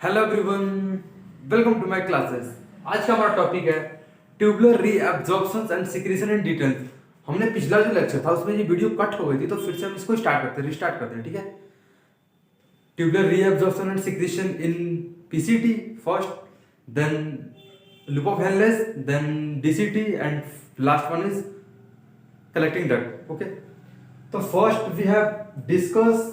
Hello everyone, welcome to my classes. आज का हमारा टॉपिक है tubular reabsorption and secretion in details. हमने पिछला जो लेक्चर था उसमें ये वीडियो कट हो गई थी, तो फिर से हम इसको रिस्टार्ट करते हैं। ठीक है, tubular reabsorption and secretion in PCT first, then loop of Henle's, then DCT and last one is collecting duct. Okay, so first we have discussed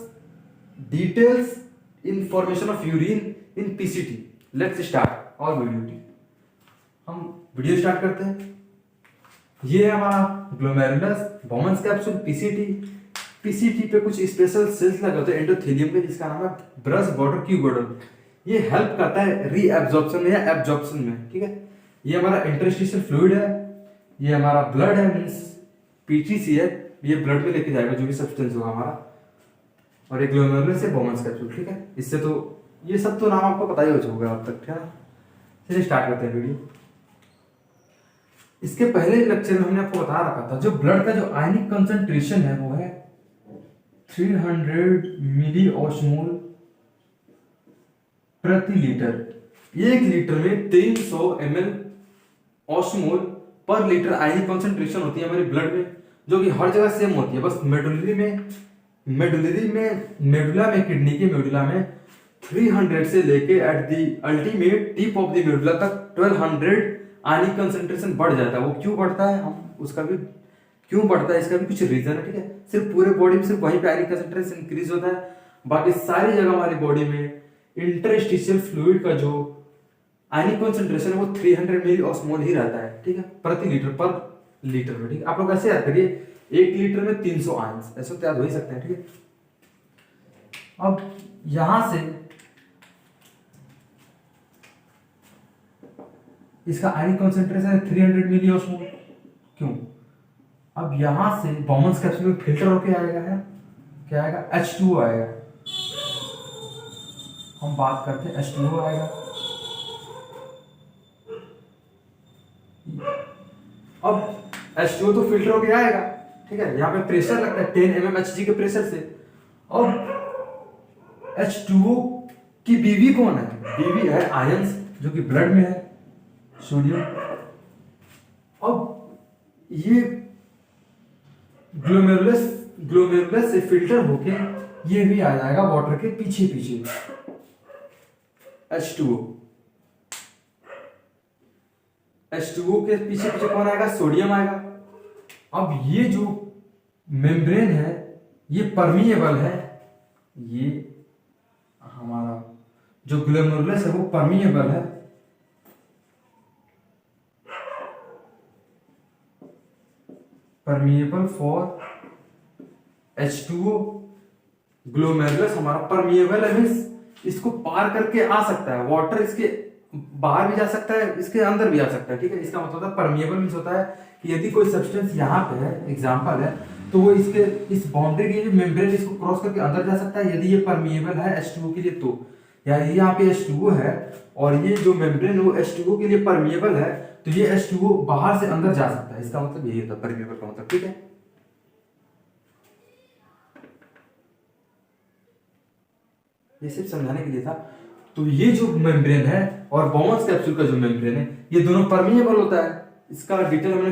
details in formation of urine in PCT. Let's start our video. हम video start करते हैं। ये है हमारा glomerulus बॉमन्स capsule PCT. PCT पे कुछ special cells लगे होते हैं एंडोथेलियम के, जिसका नाम है ब्रश बॉर्डर क्यूबोइडल। ये हेल्प करता है रीएब्जॉर्प्शन या एब्जॉर्प्शन में। ठीक है, ये हमारा इंटरस्टिशियल फ्लूइड है, ये हमारा ब्लड है, मीन्स पीटीसी है, ये ब्लड में लेके जाएगा जो भी सब्सटेंस होगा हमारा। और एक ग्लोमेरुलस है बॉमन्स कैप्सूल। ठीक है, इससे तो ये सब तो नाम आपको पता ही हो चुका है अब तक। ठीक है, चलिए स्टार्ट करते हैं वीडियो। इसके पहले लेक्चर में हमने आपको बता रखा था जो ब्लड का जो आयनिक कंसंट्रेशन है वो है 300 मिली ऑस्मोल प्रति लीटर। एक लीटर में 300 ml ऑस्मोल पर लीटर आयनिक कंसंट्रेशन होती है हमारे ब्लड में, जो कि हर जगह सेम होती है। बस मेडुला में किडनी के मेडुला में 300 से लेके at the ultimate tip of the medulla तक 1200 आयनिक कंसंट्रेशन बढ़ जाता है। वो क्यों बढ़ता है, हम उसका भी क्यों बढ़ता है इसका भी कुछ रीजन है। ठीक है, सिर्फ पूरे बॉडी में सिर्फ वहीं पे आयनिक कंसंट्रेशन इंक्रीज होता है, बाकी सारी जगह हमारी बॉडी में इंटरस्टिशियल फ्लूइड का जो आयनिक कंसंट्रेशन है वो 300 मिली ऑस्मोल ही रहता है। ठीक है, प्रति लीटर पर लीटर में। ठीक है, आप लोग ऐसे याद करिए, 1 लीटर में 300 आयंस, ऐसे तो याद हो ही सकते हैं। ठीक है, अब यहां से इसका आयनिक कंसंट्रेशन है 300 मिली ऑस्मोल। क्यों? अब यहां से बॉमन्स कैप्सूल में फिल्टर होके आएगा, है क्या आएगा, H2O आएगा। हम बात करते हैं H2O आएगा। अब H2O तो फिल्टर होके आएगा। ठीक है, यहाँ पे प्रेशर लगता है 10 mm Hg के प्रेशर से। अब H2O की बीवी कौन है? बीवी है आयंस जो कि ब्लड में है, सोडियम। अब ये ग्लोमेरुलस से फिल्टर होके ये भी आ जाएगा वाटर के पीछे पीछे H2O। H2O के पीछे पीछे कौन आएगा? सोडियम आएगा। अब ये जो मेम्ब्रेन है ये परमिएबल है, ये हमारा जो ग्लोमेरुलस है वो परमिएबल है। Permeable for H2O। ग्लोमेरुलस हमारा परमिएबल है, मींस इसको पार करके आ सकता है वाटर, इसके बाहर भी जा सकता है, इसके अंदर भी आ सकता है। ठीक है, इसका मतलब होता है परमिएबल मींस होता है कि यदि कोई सब्सटेंस यहाँ पे है, एग्जांपल है, तो वो इसके इस बाउंड्री के मेम्ब्रेन इसको क्रॉस करके अंदर जा सकता है यदि ये परमिएबल है H2O के लिए। तो यानी यहाँ पे H2O है और ये जो मेम्ब्रेन है वो H2O के लिए परमिएबल है, तो ये H2O बाहर से अंदर जा सकता है। इसका मतलब यही होता है परमिएबल का मतलब। ठीक है, ये सिर्फ समझाने के लिए था। तो ये जो मेम्ब्रेन है और बॉमन्स कैप्सूल का जो मेम्ब्रेन है ये दोनों परमिएबल होता है। इसका डिटेल हमने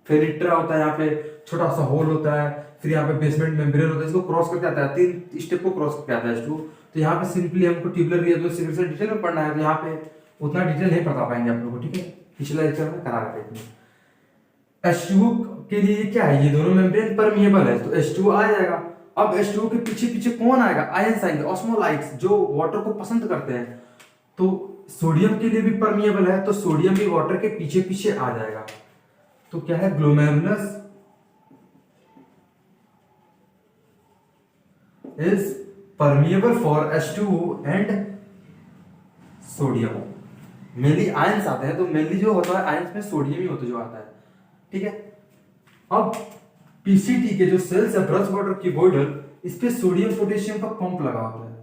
फेनिट्रा होता है, यहाँ पे छोटा सा होल होता है, फिर यहाँ पे बेसमेंट मेम्ब्रेन होता है, इसको क्रॉस करके आता है, 3 स्टेप को क्रॉस करके आता है H2O। तो यहाँ पे सिंपली हमको ट्यूबुलर रीअब्जॉर्प्शन डिटेल में पढ़ना है, तो यहाँ पे उतना डिटेल नहीं पढ़ा पाएंगे आप लोगों को। ठीक है, पिछला लेक्चर में करा रहे थे। H2O के लिए क्या है, ये दोनों मेम्ब्रेन परमिएबल है, तो H2O आ जाएगा। अब H2O के पीछे पीछे कौन आएगा? आयंस आएंगे, ऑस्मोलाइट्स, जो वाटर को पसंद करते हैं। तो सोडियम के लिए भी परमिएबल है, तो सोडियम भी वाटर के पीछे पीछे आ जाएगा। तो क्या है, glomerulus is permeable for H2O and sodium. Mainly ions आते हैं, तो मेनली जो होता है आयंस में सोडियम ही होता जो आता है। ठीक है, अब पीसीटी के जो सेल्स है ब्रश बॉर्डर क्यूबोइडल, इस पे सोडियम पोटेशियम का पंप लगा होता है।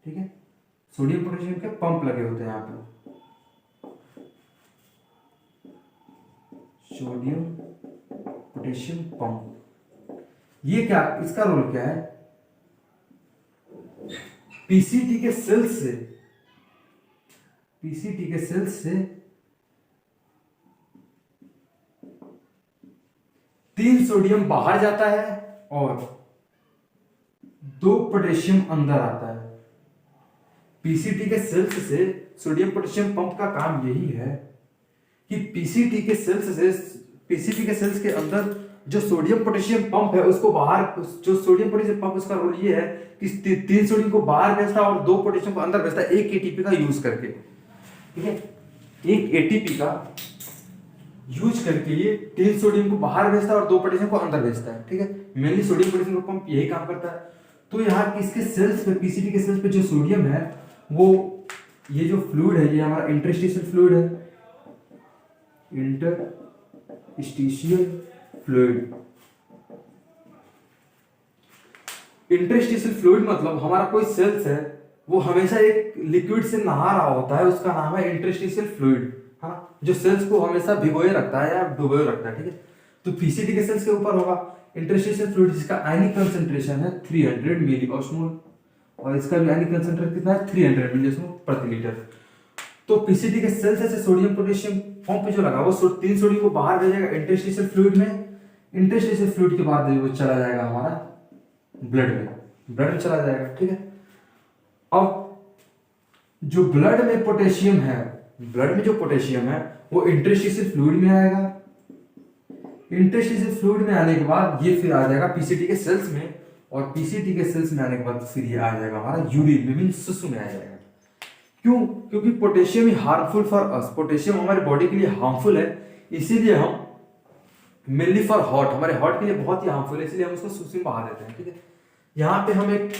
ठीक है, सोडियम पोटेशियम के पंप लगे होते हैं यहाँ पे। सोडियम पोटेशियम पंप, ये क्या, इसका रोल क्या है? पीसीटी के सेल्स से पीसीटी के सेल्स से 3 सोडियम बाहर जाता है और 2 पोटेशियम अंदर आता है। पीसीटी के सेल्स से सोडियम पोटेशियम पंप का काम यही है कि पीसीटी के सेल्स के अंदर जो सोडियम पोटेशियम पंप है उसको बाहर, जो सोडियम पोटेशियम पंप उसका रोल ये है कि 3 सोडियम को बाहर भेजता है और 2 पोटेशियम को अंदर भेजता है, एक एटीपी का यूज करके। ठीक है, एक एटीपी का यूज करके ये 3 सोडियम को बाहर भेजता है और 2 पोटेशियम को अंदर भेजता है। ठीक है, मेनली सोडियम पोटेशियम पंप यही काम करता है। तो यहाँ किसके सेल्स पे, पीसीटी के सेल्स पे जो सोडियम है वो, ये जो फ्लूइड है ये हमारा इंटरस्टिशियल फ्लूइड है, इंटरस्टिशियल फ्लूइड। इंटरस्टिशियल फ्लूइड मतलब हमारा कोई सेल्स है वो हमेशा एक लिक्विड से नहा रहा होता है, उसका नाम है इंटरस्टिशियल फ्लूइड। हाँ, जो सेल्स को हमेशा भिगोए रखता है या डुबोए रखता है। ठीक है, तो पीसीटी के सेल्स के ऊपर होगा इंटरस्टिशियल फ्लूइड, जिसका आयनिक कंसंट्रेशन है 300 मिलीऑस्मोल और इसका भी आयनिक कंसंट्रेशन कितना है 300 मिलीऑस्मोल प्रति लीटर। तो पीसीटी के सेल्स से सोडियम पोटेशियम पंप जो लगा वो 3 सोडियम को बाहर भेजेगा इंटरस्टिशियल फ्लूइड में। इंटरस्टिशियल फ्लूइड के बाद वो चला जाएगा हमारा ब्लड में चला जाएगा। ठीक है, अब जो ब्लड में जो पोटेशियम है वो इंटरस्टिशियल फ्लूइड में आएगा। इंटरस्टिशियल फ्लूइड में आने के बाद ये फिर आ जाएगा पीसीटी के सेल्स में, और पीसीटी के सेल्स में आने के बाद फिर ये आ जाएगा हमारा यूरिन में, मीन सुसु में आ जाएगा। क्यों? क्योंकि potassium he harmful for us, potassium हमारे बॉडी के लिए हार्मफुल है, इसीलिए हम मेनली फॉर हार्ट, हमारे हार्ट के लिए बहुत ही हार्मफुल है, इसलिए हम उसको सुसु में बहा देते हैं। ठीक है, यहां पे हम एक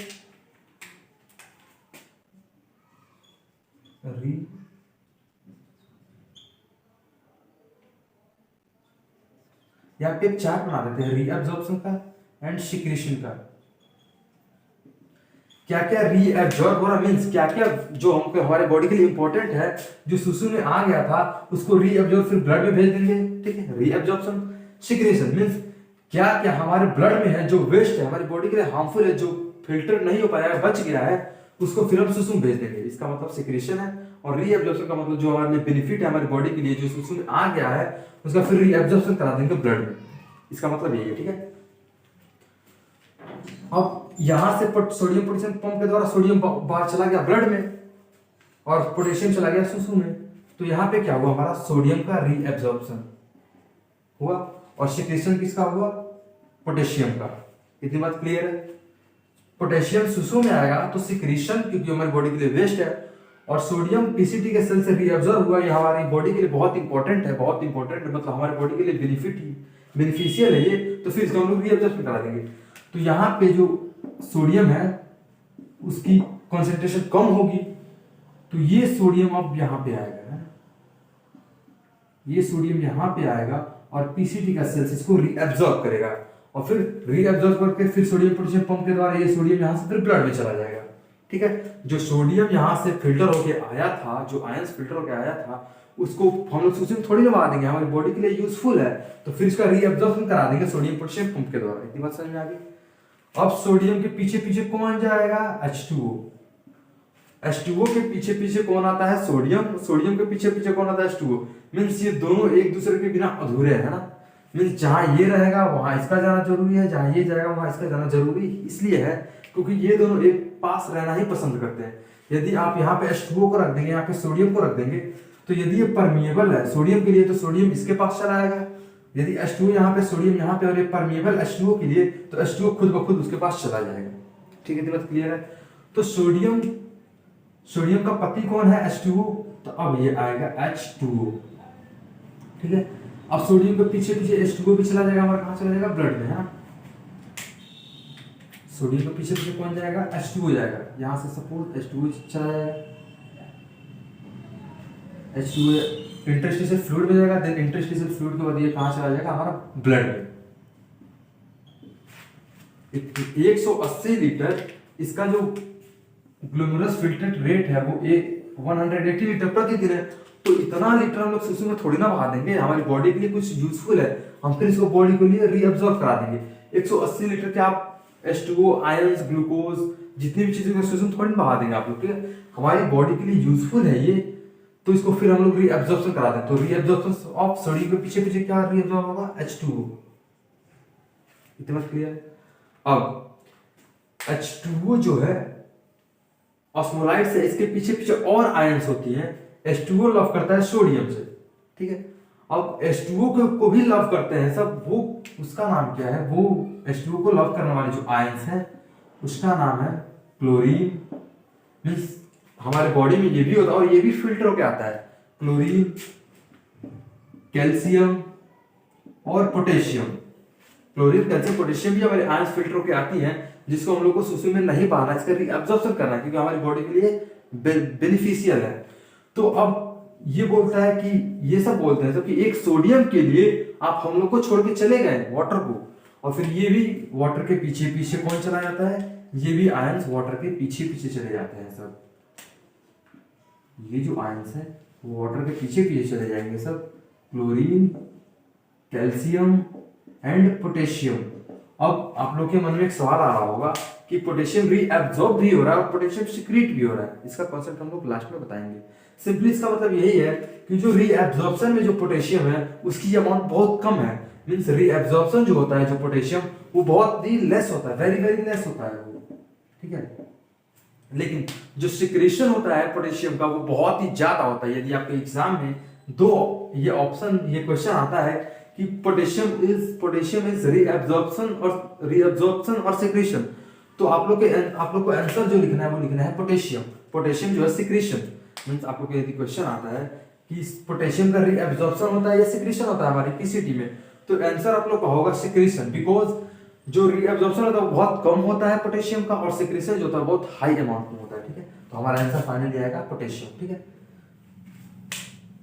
यहाँ पे एक चार्ट बना देते हैं रीअब्जॉर्प्शन का एंड सिक्रीशन का। क्या क्या रीअब्जॉर्ब हो रहा, मींस क्या क्या जो हमको हमारे बॉडी के लिए इंपॉर्टेंट है, जो सुसु में आ गया था उसको रीअब्जॉर्ब फिर ब्लड में भेज देंगे। ठीक है, रीअब्जॉर्प्शन। सिक्रीशन मींस क्या क्या हमारे ब्लड में है जो वेस्ट है, हमारी बॉडी के लिए हार्मफुल है, जो फिल्टर नहीं हो पाया, बच गया है, उसको फिर हम सुसु में भेज देंगे, इसका मतलब सिक्रीशन है। और रीअब्जॉर्प्शन का मतलब जो हमारे लिए बेनिफिट है हमारी बॉडी के लिए, जो सुसु में आ गया है उसका फिर रीअब्जॉर्प्शन करा देंगे ब्लड में, इसका मतलब यही है। ठीक है, अब यहां से सोडियम पोटेशियम पंप के द्वारा सोडियम बाहर चला गया ब्लड में और पोटेशियम चला गया सुसु में, तो यहाँ पे क्या हुआ, हमारा सोडियम का रीअब्जॉर्प्शन हुआ और सिक्रीशन किसका हुआ, पोटेशियम का। इतनी बात क्लियर है? पोटेशियम सुसु में आएगा तो सिक्रीशन, क्योंकि हमारी बॉडी के लिए वेस्ट है, और सोडियम पीसीटी के सेल से रीअब्जॉर्ब हुआ, ये हमारी बॉडी के लिए बहुत इंपॉर्टेंट है, मतलब हमारी बॉडी के लिए बेनिफिशियल है ये, तो फिर इसको हम लोग रीअब्जॉर्ब करा देंगे। तो यहाँ पे जो सोडियम है उसकी कॉन्सेंट्रेशन कम होगी, तो ये सोडियम अब यहाँ पे आएगा, है? ये सोडियम यहाँ पे आएगा और पीसीटी का सेल्स इसको रीअब्जॉर्ब करेगा, और फिर रीअब्जॉर्ब करके फिर सोडियम पोटेशियम पंप के द्वारा ये सोडियम यहाँ से फिर ब्लड में चला जाएगा। ठीक है, जो सोडियम यहाँ से फिल्टर होके आया था, जो आयंस फिल्टर होके आया था, उसको हम लोग सुसु में थोड़ी ना बहा देंगे, हमारी बॉडी के लिए यूजफुल है, तो फिर इसका रीअब्जॉर्प्शन करा देंगे सोडियम पोटेशियम पंप के द्वारा। इतनी बात समझ में आ गई? अब सोडियम के पीछे पीछे कौन जाएगा, H2O। H2O के पीछे पीछे कौन आता है, सोडियम के पीछे पीछे कौन आता है, H2O। मींस ये दोनों एक दूसरे के बिना अधूरे है ना, मींस जहां ये रहेगा वहां इसका जाना जरूरी है, जहां ये जाएगा वहां इसका जाना जरूरी इसलिए है क्योंकि ये दोनों एक पास रहना ही पसंद करते हैं। यदि आप यहाँ पे H2O को रख देंगे, यहाँ पे सोडियम को रख देंगे, तो यदि ये परमिएबल है सोडियम के लिए तो सोडियम इसके पास चला आएगा, यदि H2O यहाँ पे सोडियम यहाँ पे और ये परमिएबल H2O के लिए तो H2O खुद ब खुद उसके पास चला जाएगा। ठीक है, इतनी बात क्लियर है? तो सोडियम का पति कौन है, H2O, तो अब ये आएगा H2O। ठीक है, अब सोडियम के पीछे पीछे H2O भी चला जाएगा, हमारा कहाँ चला जाएगा, ब्लड में, है ना। सोडियम के पीछे पीछे कौन जाएगा, H2O जाएगा, यहाँ से सपोज H2O चला जाएगा, H2O इंटरस्टिशियल फ्लूइड में जाएगा, देन इंटरस्टिशियल फ्लूइड के बाद ये कहाँ चला जाएगा, हमारा ब्लड में। 180 लीटर इसका जो ग्लोमेरुलस फिल्ट्रेट रेट है वो 180 लीटर प्रतिदिन है, तो इतना लीटर हम लोग सुसु में थोड़ी ना बहा देंगे, हमारी बॉडी के लिए कुछ यूजफुल है, हम फिर इसको बॉडी के लिए रीअब्सॉर्ब करा देंगे। 180 लीटर के आप H2O, आयंस, ग्लूकोज, जितनी भी चीजें सोल्यूशन थोड़ी बहा देंगे आप लोग, ठीक है। हमारी बॉडी के लिए यूजफुल है ये, तो इसको फिर हम लोग रीअब्जॉर्प्शन करा दें। तो रीअब्जॉर्प्शन ऑफ सोडियम के पीछे पीछे क्या रीअब्जॉर्ब होगा, H2O। इतना क्लियर। अब H2O जो है ऑस्मोलाइट से, इसके पीछे पीछे और आयंस होती हैं। H2O लव करता है सोडियम से, ठीक है। अब H2O को भी लव करते हैं सब, वो उसका नाम क्या है, वो H2O को लव करने वाले जो आयंस हैं उसका नाम है क्लोरीन। मीन्स हमारे बॉडी में ये भी होता है और ये भी फिल्टर होके आता है, क्लोरीन, कैल्शियम और पोटेशियम। क्लोरीन, कैल्शियम, पोटेशियम भी हमारे आयंस फिल्टर होके आती हैं, जिसको हम लोग को सुसु में नहीं पाना, इसका रीअब्जॉर्प्शन करना है, क्योंकि हमारी बॉडी के लिए बेनिफिशियल है। तो अब ये बोलता है कि ये सब बोलते हैं सब कि एक सोडियम के लिए आप हम लोग को छोड़ के चले गए वाटर को, और फिर ये भी वाटर के पीछे पीछे कौन चला जाता है, ये भी आयंस वाटर के पीछे पीछे चले जाते हैं सब। ये जो आयंस है वो वाटर के पीछे पीछे चले जाएंगे सब, क्लोरीन, कैल्शियम एंड पोटेशियम। अब आप लोग के मन में एक सवाल आ रहा होगा कि पोटेशियम रीअब्सॉर्ब भी हो रहा है और पोटेशियम सिक्रीट भी हो रहा है, इसका कॉन्सेप्ट हम लोग लास्ट में बताएंगे। सिंपली इसका मतलब यही है कि जो रीअब्सॉर्प्शन में जो पोटेशियम है उसकी अमाउंट बहुत कम है। मींस रीअब्सॉर्प्शन जो होता है जो पोटेशियम वो बहुत ही लेस होता है, वेरी वेरी लेस होता है वो, ठीक है। लेकिन जो सिक्रेशन होता है पोटेशियम का वो बहुत ही ज्यादा होता है। यदि आपके एग्जाम में ये क्वेश्चन आता है कि पोटेशियम इज रीअब्सॉर्प्शन और सिक्रेशन, तो आप लोग को आंसर जो लिखना है वो लिखना है पोटेशियम जो है सिक्रेशन। मींस आप लोग को यदि क्वेश्चन आता है कि पोटेशियम का रीअब्सॉर्प्शन होता है या सिक्रेशन होता है हमारी पीसीटी में, तो आंसर आप लोग का होगा सिक्रेशन, बिकॉज जो रीअब्सॉर्प्शन होता है वो बहुत कम होता है पोटेशियम का, और सिक्रेशन जो होता है बहुत हाई अमाउंट में होता है, ठीक है। तो हमारा आंसर फाइनली आएगा पोटेशियम, ठीक है।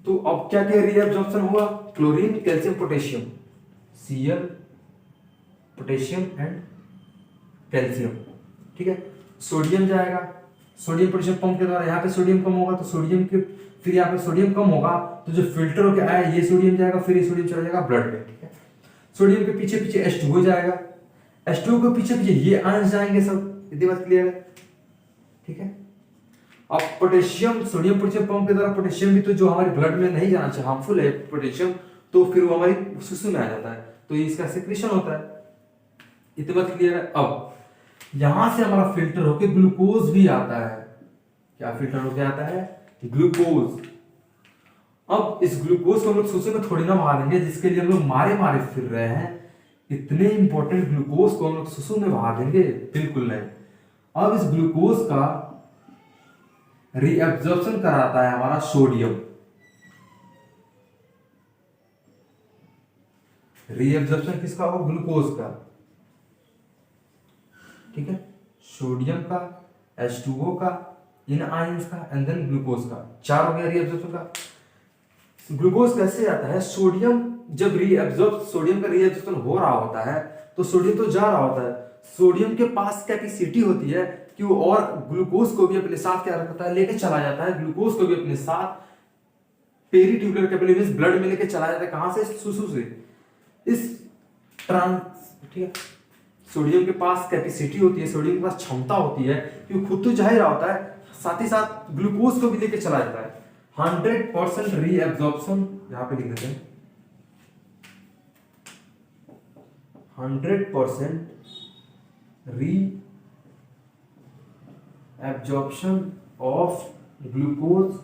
तो अब क्या क्या रीअब्सॉर्प्शन हुआ, chlorine, calcium, potassium, Cl, potassium and calcium, ठीक है। सोडियम जाएगा, सोडियम पोटेशियम पंप के द्वारा, यहाँ पे सोडियम कम होगा तो सोडियम के, फिर यहाँ पे सोडियम कम होगा तो जो फिल्टर होके आया ये सोडियम जाएगा, फिर ये सोडियम चला जाएगा ब्लड में, ठीक है। सोडियम के पीछे पीछे H2O जाएगा, H2O के पीछे पीछे ये आयंस जाएंगे सब, इतनी बात क्लियर है, ठीक है। अब पोटेशियम, सोडियम पोटेशियम पंप के द्वारा पोटेशियम भी तो जो हमारे ब्लड में नहीं जाना चाहिए, हार्मफुल है पोटेशियम, तो फिर वो हमारी सुसु में आ जाता है, तो ये इसका सिक्रेशन होता है, इतनी बात क्लियर है। अब यहां से हमारा फिल्टर होके ग्लूकोज भी आता है, क्या फिल्टर होके आता है, ग्लूकोज। अब इस ग्लूकोज को हम लोग सुसु में थोड़ी ना बहा देंगे, जिसके लिए हम लोग मारे मारे फिर रहे हैं, इतने इंपॉर्टेंट ग्लूकोज को हम लोग सुसु में बहा देंगे, बिल्कुल नहीं। अब इस ग्लूकोज का रीअब्सॉर्प्शन कराता है हमारा सोडियम, रीअब्सॉर्प्शन किसका होगा, ग्लूकोज का, ठीक है। सोडियम का, H2O का, इन आयंस का एंड देन ग्लूकोज का, चार हो गया रीअब्सॉर्प्शन का। ग्लूकोज कैसे आता है, सोडियम जब सोडियम का रीअब्सॉर्प्शन हो रहा होता है तो सोडियम तो जा रहा होता है, सोडियम के पास कैपेसिटी होती है कि वो और ग्लूकोज को भी अपने साथ क्या रखता है, लेके चला जाता है, ग्लूकोज को भी अपने साथ पेरीट्यूबुलर कैपिलरी में ब्लड में लेके चला जाता है, कहां से, सुसु से। इस ठीक है, सोडियम के पास कैपेसिटी होती है, सोडियम के पास क्षमता होती है कि वो खुद तो जा ही रहा होता है, साथ ही साथ ग्लूकोज को भी लेके चला जाता है। 100% रीअब्सॉर्प्शन, यहां पे लिख देते हैं 100% reabsorption of glucose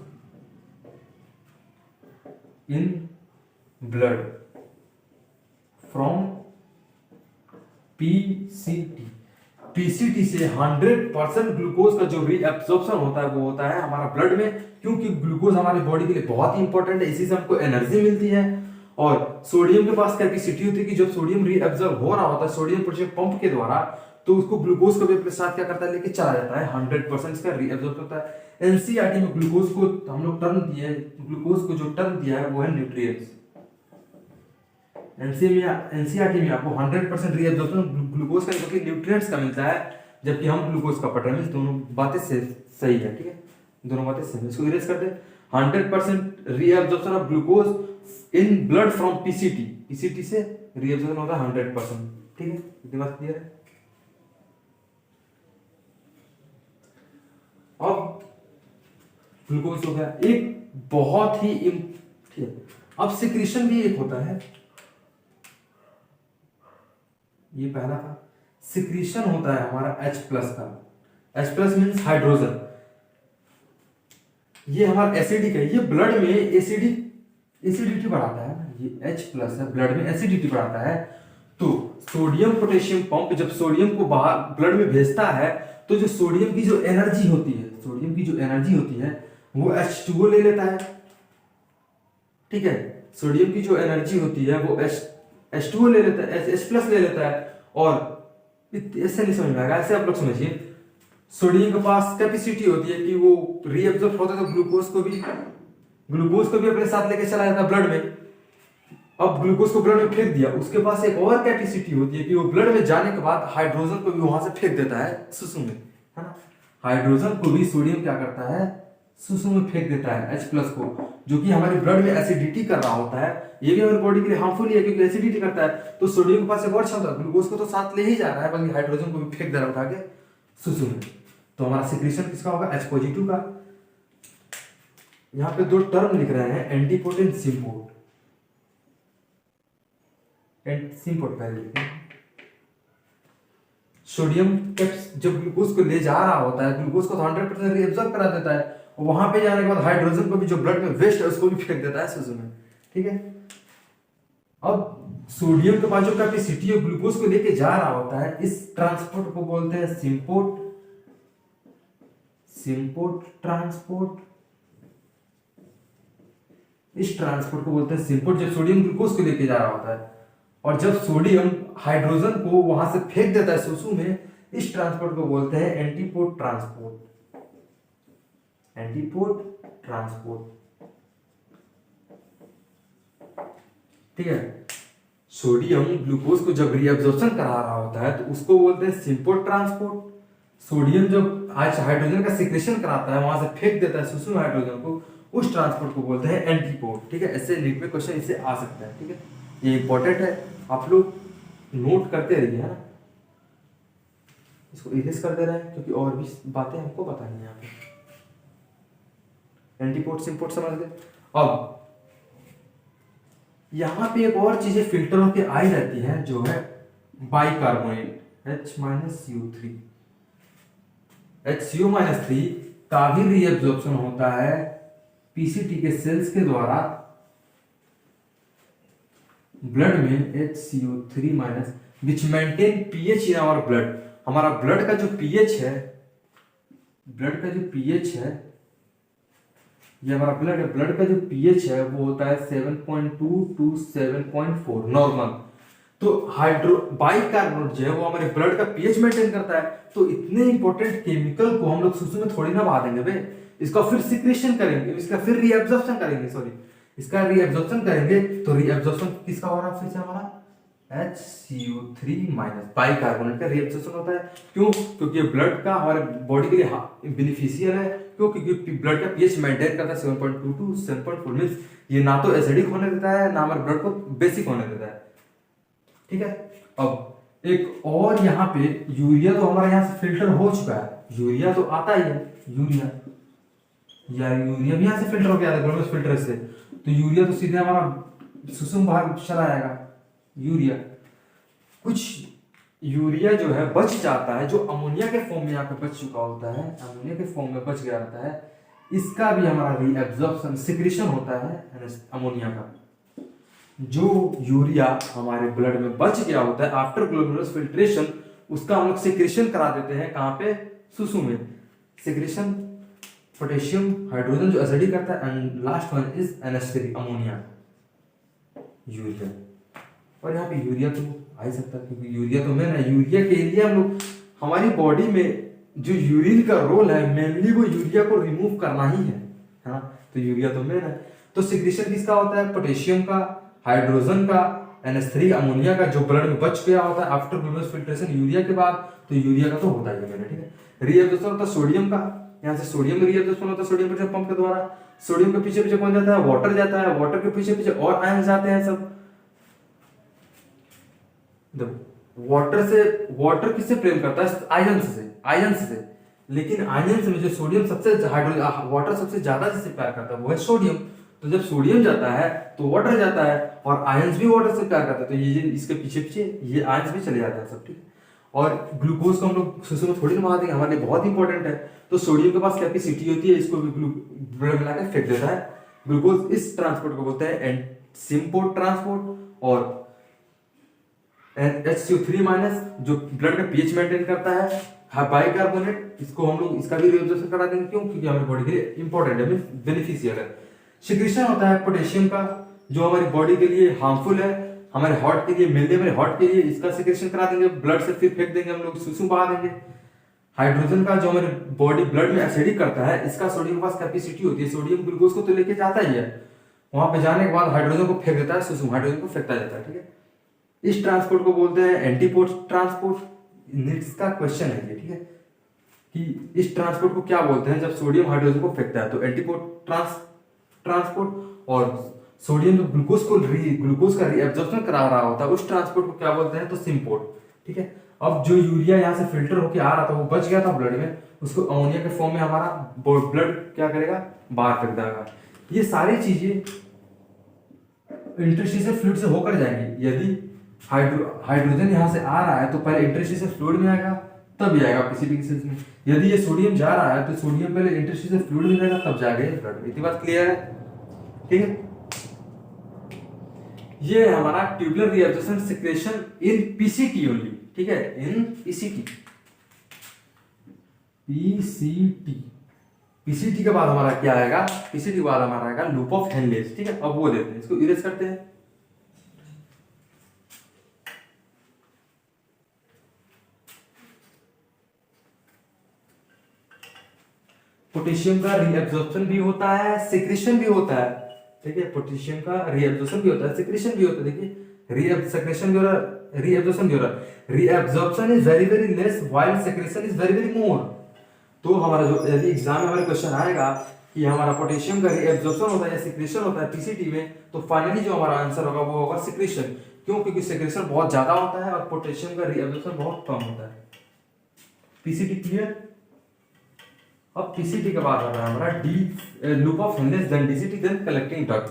in blood from PCT से 100% ग्लूकोज का जो रीअब्सॉर्प्शन होता है वो होता है हमारा ब्लड में, क्योंकि ग्लूकोज हमारी बॉडी के लिए बहुत ही इंपॉर्टेंट है, इसी से हमको एनर्जी मिलती है। और सोडियम के पास कैपेसिटी होती है कि जब सोडियम रीअब्सॉर्ब हो रहा होता है सोडियम पोटेशियम पंप के द्वारा, तो उसको ग्लूकोज को भी अपने साथ क्या करता है, लेके चला जाता है, 100% इसका रीअब्सॉर्ब होता है। एनसीईआरटी में ग्लूकोज को हम लोग टर्म दिया है, ग्लूकोज को जो टर्म दिया है वो है न्यूट्रिएंट्स। एनसीईआरटी में आपको 100% रीअब्सॉर्प्शन ग्लूकोज का क्योंकि न्यूट्रिएंट्स का मिलता है, जबकि हम ग्लूकोज का पढ़ रहे हैं, दोनों बातें सही है, ठीक है, दोनों बातें सही है। इसको इरेज कर दे, 100% reabsorption of glucose in blood from PCT से रीअब्सॉर्प्शन होता है 100%, ठीक है, इतनी बात क्लियर है। अब ग्लूकोज हो गया एक बहुत ही ठीक है। अब सिक्रीशन भी एक होता है, ये पहला था। सिक्रीशन होता है हमारा H+ का। H+ means hydrogen. ये हमारा एसिडिक है, ये ब्लड में एसिडिटी बढ़ाता है ना, ये H+ है, ब्लड में एसिडिटी बढ़ाता है। तो सोडियम पोटेशियम पंप जब सोडियम को बाहर ब्लड में भेजता है तो जो सोडियम की जो एनर्जी होती है, सोडियम की जो एनर्जी होती है वो H2O ले लेता है। ठीक है, सोडियम की जो एनर्जी होती है वो H2O ले लेता है, H+ ले लेता है। और ऐसे नहीं समझ में आएगा, ऐसे आप लोग समझिए, सोडियम के पास कैपेसिटी होती है कि वो रीअब्जॉर्ब होता है तो ग्लूकोज को भी अपने साथ लेके चला जाता है ब्लड में। अब ग्लूकोज को ब्लड में फेंक दिया, उसके पास एक और कैपेसिटी होती है कि वो ब्लड में जाने के बाद हाइड्रोजन को भी वहां से फेंक देता है सुसु में, है ना। हाइड्रोजन को भी सोडियम क्या करता है, सुसु में फेंक देता है H+ को, जो कि हमारे ब्लड में एसिडिटी कर रहा होता है। ये भी हमारी बॉडी के लिए हार्मफुल है क्योंकि एसिडिटी करता है। तो सोडियम के पास एक और क्षमता, ग्लूकोज को तो साथ ले ही जा रहा है बल्कि हाइड्रोजन को भी फेंक दे रहा है उठा के सुसु में। तो हमारा सिक्रीशन किसका होगा, H+ का। यहाँ पे दो टर्म लिख रहे हैं, एंटीपोटेंट सिम्पोर्ट। सिम्पोर्ट पहले लिखें। सोडियम जब ग्लूकोज को ले जा रहा होता है, ग्लूकोज को तो 100% रीअब्सॉर्ब करा देता है, और वहां पे जाने के बाद हाइड्रोजन को भी जो ब्लड में वेस्ट है उसको भी फेंक देता है सुसु में। ठीक है, अब सोडियम के पास जो कैपेसिटी है ग्लूकोज को लेके जा रहा होता है, इस ट्रांसपोर्ट को बोलते हैं सिम्पोर्ट ट्रांसपोर्ट। इस ट्रांसपोर्ट को बोलते हैं सिम्पोर्ट, जब सोडियम ग्लूकोज को लेके जा रहा होता है और जब सोडियम हाइड्रोजन को वहां से फेंक देता है सुसु में, इस ट्रांसपोर्ट को बोलते हैं एंटीपोर्ट ट्रांसपोर्ट। ठीक है, सोडियम ग्लूकोज को जब रीअब्जॉर्प्शन करा रहा होता है तो उसको बोलते हैं सिम्पोर्ट ट्रांसपोर्ट। सोडियम जब हाइड्रोजन का सिक्रेशन कराता है, वहां से फेंक देता है सुसु में हाइड्रोजन को, उस ट्रांसपोर्ट को बोलते हैं एंटीपोर्ट। ठीक है, ऐसे नीट में क्वेश्चन इससे आ सकता है। ठीक है, ये इंपॉर्टेंट है, आप लोग नोट करते रहिए, है ना। इसको इरेज करते रहे क्योंकि और भी बातें हमको बतानी है यहाँ पे। एंटीपोर्ट सिम्पोर्ट समझ गए। अब यहाँ पे एक और चीजें फिल्टर होके आई रहती है जो है बाइकार्बोनेट H-CO3। HCO-3 का भी रीअब्जॉर्प्शन होता है पीसीटी के सेल्स के द्वारा ब्लड में HCO3- which maintain pH in our blood. हमारा ब्लड का जो पीएच है, ये हमारा ब्लड का जो पीएच है वो होता है 7.2 to 7.4 नॉर्मल। तो बाइकार्बोनेट जो है वो हमारे ब्लड का पीएच मेंटेन करता है। तो इतने इंपॉर्टेंट केमिकल को हम लोग सुसु में थोड़ी ना बहा देंगे भाई, इसका फिर सिक्रेशन करेंगे, इसका फिर रीअब्जॉर्प्शन करेंगे, इसका रीअब्जॉर्प्शन करेंगे। तो रीअब्जॉर्प्शन किसका हो रहा है, फिर से हमारा HCO3- बाइकार्बोनेट का रीअब्जॉर्प्शन होता है। क्यों? क्योंकि ब्लड का हमारे बॉडी के लिए बेनिफिशियल है। क्यों? क्योंकि ब्लड का पीएच मेंटेन करता है 7.2 to 7.4, मींस ये ना तो एसिडिक होने देता है ना हमारे ब्लड को बेसिक होने देता है। ठीक है, अब एक और यहाँ पे यूरिया तो हमारा यहाँ से फिल्टर हो चुका है, यूरिया तो आता ही है, यूरिया भी यहाँ से फिल्टर हो गया था ग्लूकोज फिल्टर से। तो यूरिया तो सीधे हमारा सुसुम बाहर चला जाएगा। यूरिया जो है बच जाता है, जो अमोनिया के फॉर्म में यहाँ पे बच चुका होता है, अमोनिया के फॉर्म में बच गया रहता है, इसका भी हमारा रीअब्जॉर्प्शन सिक्रेशन होता है अमोनिया का। जो यूरिया हमारे ब्लड में बच गया होता है आफ्टर ग्लोमेरुलस फिल्ट्रेशन, उसका हम लोग सिक्रेशन करा देते हैं कहाँ पे, सुसु में। सिक्रेशन पोटेशियम हाइड्रोजन जो एसिडिक करता है, and last one is NH3 ammonia, urea. और यहाँ पे यूरिया तो आ ही सकता है क्योंकि यूरिया तो मेन है। यूरिया के लिए हम लोग, हमारी बॉडी में जो यूरिन का रोल है मेनली वो यूरिया को रिमूव करना ही है, हाँ। तो यूरिया तो मेन है। तो सिक्रेशन किसका होता है, पोटेशियम का, हाइड्रोजन का, NH3 अमोनिया का, जो ब्लड में बच गया होता है आफ्टर ग्लूकोज फिल्ट्रेशन यूरिया के बाद। तो यूरिया का तो होता ही है मेरा, ठीक है। रीअब्जॉर्प्शन होता है सोडियम का, यहाँ से सोडियम रीअब्जॉर्प्शन होता है सोडियम पोटेशियम पंप के द्वारा। सोडियम के पीछे पीछे कौन जाता है, वाटर जाता है, वाटर के पीछे पीछे और आयन जाते हैं सब। वाटर किससे प्रेम करता है, आयन से। लेकिन आयंस में जो सोडियम सबसे हाइड्रोजन वाटर सबसे ज्यादा जिससे प्यार करता है वो है सोडियम। तो जब सोडियम जाता है तो वाटर जाता है, और आयंस भी वाटर से प्यार करता है, तो ये इसके पीछे पीछे ये आयंस भी चले जाते हैं सब, ठीक है। और ग्लूकोज को हम लोग सुसु में थोड़ी ना देंगे, हमारे लिए बहुत इंपॉर्टेंट है। तो सोडियम के पास कैपेसिटी होती है, इसको भी ब्लड मिला के फेंक देता है। ग्लूकोज इस ट्रांसपोर्ट को बोलते हैं सिम्पोर्ट ट्रांसपोर्ट। और HCO3 माइनस जो ब्लड में पीएच मेंटेन करता है, बाइकार्बोनेट, इसको हम लोग इसका भी रिएब्जॉर्प्शन करा देंगे। क्यों? क्योंकि हमारी बॉडी के लिए इंपॉर्टेंट है, मींस बेनिफिशियल है। सिक्रीशन होता है पोटेशियम का, जो हमारी बॉडी के लिए हार्मफुल है, हमारे हार्ट के लिए, मेनली हमारे हार्ट के लिए, इसका सिक्रेशन करा देंगे, ब्लड से फिर फेंक देंगे हम लोग, सुसु बहा देंगे। हाइड्रोजन का जो हमारे बॉडी ब्लड में एसिडिक करता है, इसका सोडियम के पास कैपेसिटी होती है, सोडियम ग्लूकोज को तो लेके जाता ही है, वहां पे जाने के बाद हाइड्रोजन को फेंक देता है, सुसु हाइड्रोजन को फेंकता जाता है, ठीक है। इस ट्रांसपोर्ट को बोलते हैं एंटीपोर्ट ट्रांसपोर्ट। नीट्स का क्वेश्चन है ये, ठीक है, कि इस ट्रांसपोर्ट को क्या बोलते हैं जब सोडियम हाइड्रोजन को फेंकता है, तो एंटीपोर्ट ट्रांसपोर्ट। और सोडियम जो ग्लूकोज का रीएब्जॉर्प्शन करा रहा होता है, उस ट्रांसपोर्ट को क्या बोलते हैं, तो सिम्पोर्ट, ठीक है। अब जो यूरिया यहाँ से फिल्टर होकर आ रहा था, वो बच गया था ब्लड में, उसको अमोनिया के फॉर्म में हमारा ब्लड क्या करेगा, बाहर फेंक देगा। ये सारी चीजें इंटरस्टिशियल फ्लूइड से होकर जाएंगी। यदि हाइड्रोजन यहाँ से आ रहा है तो पहले इंटरस्टिशियल फ्लूइड में आएगा, तब ही आएगा पीसीटी की सेल्स में। यदि ये सोडियम जा रहा है तो सोडियम पहले इंटरस्टिशियल फ्लूइड में जाएगा, तब जाएगा ब्लड में। इतनी बात क्लियर है, ठीक है। ये है हमारा ट्यूबुलर रीएब्जॉर्प्शन सिक्रेशन इन पीसीटी ओनली, ठीक है, इन पीसीटी। पीसीटी के बाद हमारा क्या आएगा, पीसीटी के बाद हमारा आएगा लूप ऑफ हेनलेज, ठीक है। अब वो देखते हैं, इसको इरेज करते हैं। पोटेशियम का रीएब्जॉर्प्शन भी होता है, सिक्रेशन भी होता है, ठीक है। पोटेशियम का रीएब्जॉर्प्शन भी होता है, सिक्रेशन भी होता है। देखिए सिक्रेशन भी हो रहा है, रीएब्जॉर्प्शन भी हो रहा है। Reabsorption is very very less while secretion is very very more. तो हमारा जो यदि एग्जाम में हमारे क्वेश्चन आएगा कि हमारा पोटेशियम का रीएब्जॉर्प्शन होता है या सिक्रेशन होता है पीसीटी में, तो फाइनली जो हमारा आंसर होगा वो होगा सिक्रेशन। क्यों? क्योंकि सिक्रेशन बहुत ज्यादा होता है और पोटेशियम का रीएब्जॉर्प्शन बहुत कम होता है। PCT clear. अब पीसीटी के बाद आ रहा है हमारा the loop of Henle's, then DCT, then collecting duct.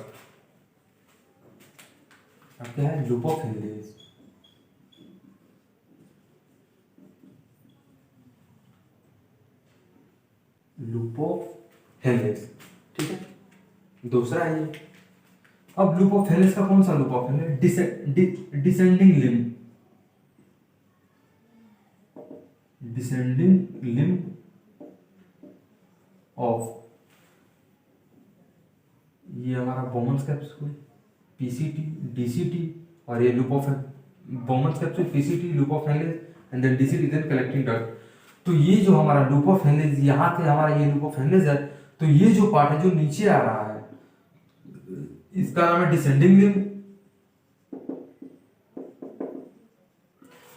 अब क्या है loop of Henle's? Loop of Henle's, ठीक है, दूसरा है ये। अब लूप ऑफ हेनलेज का कौन सा loop of Henle's? Descending limb, descending limb of, ये हमारा बोमन्स कैप्सूल, पीसीटी, डीसीटी, और ये loop of Bowman's capsule, PCT, loop of Henle's, and then DCT, then collecting duct. तो ये जो हमारा लूप ऑफ हेनलेज, यहाँ से हमारा ये लूप ऑफ हेनलेज है, तो ये जो पार्ट है जो नीचे आ रहा है, इसका नाम है डिसेंडिंग लिम्ब,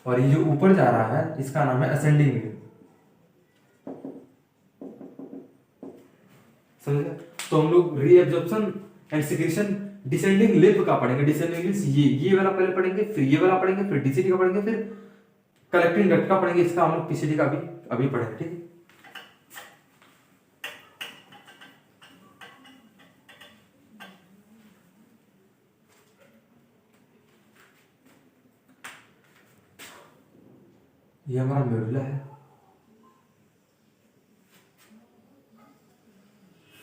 और ये जो ऊपर जा रहा है इसका नाम है असेंडिंग लिम्ब। समझ गए? तो हम लोग reabsorption and secretion descending limb का पढ़ेंगे। डिसेंडिंग लिम्ब ये वाला पहले पढ़ेंगे, फिर ये वाला पढ़ेंगे, फिर डीसीटी का पढ़ेंगे, फिर कलेक्टिंग डक्ट का पढ़ेंगे। इसका हम लोग पीसीटी का अभी पढ़ेंगे, ठीक है। ये हमारा मेडुला है।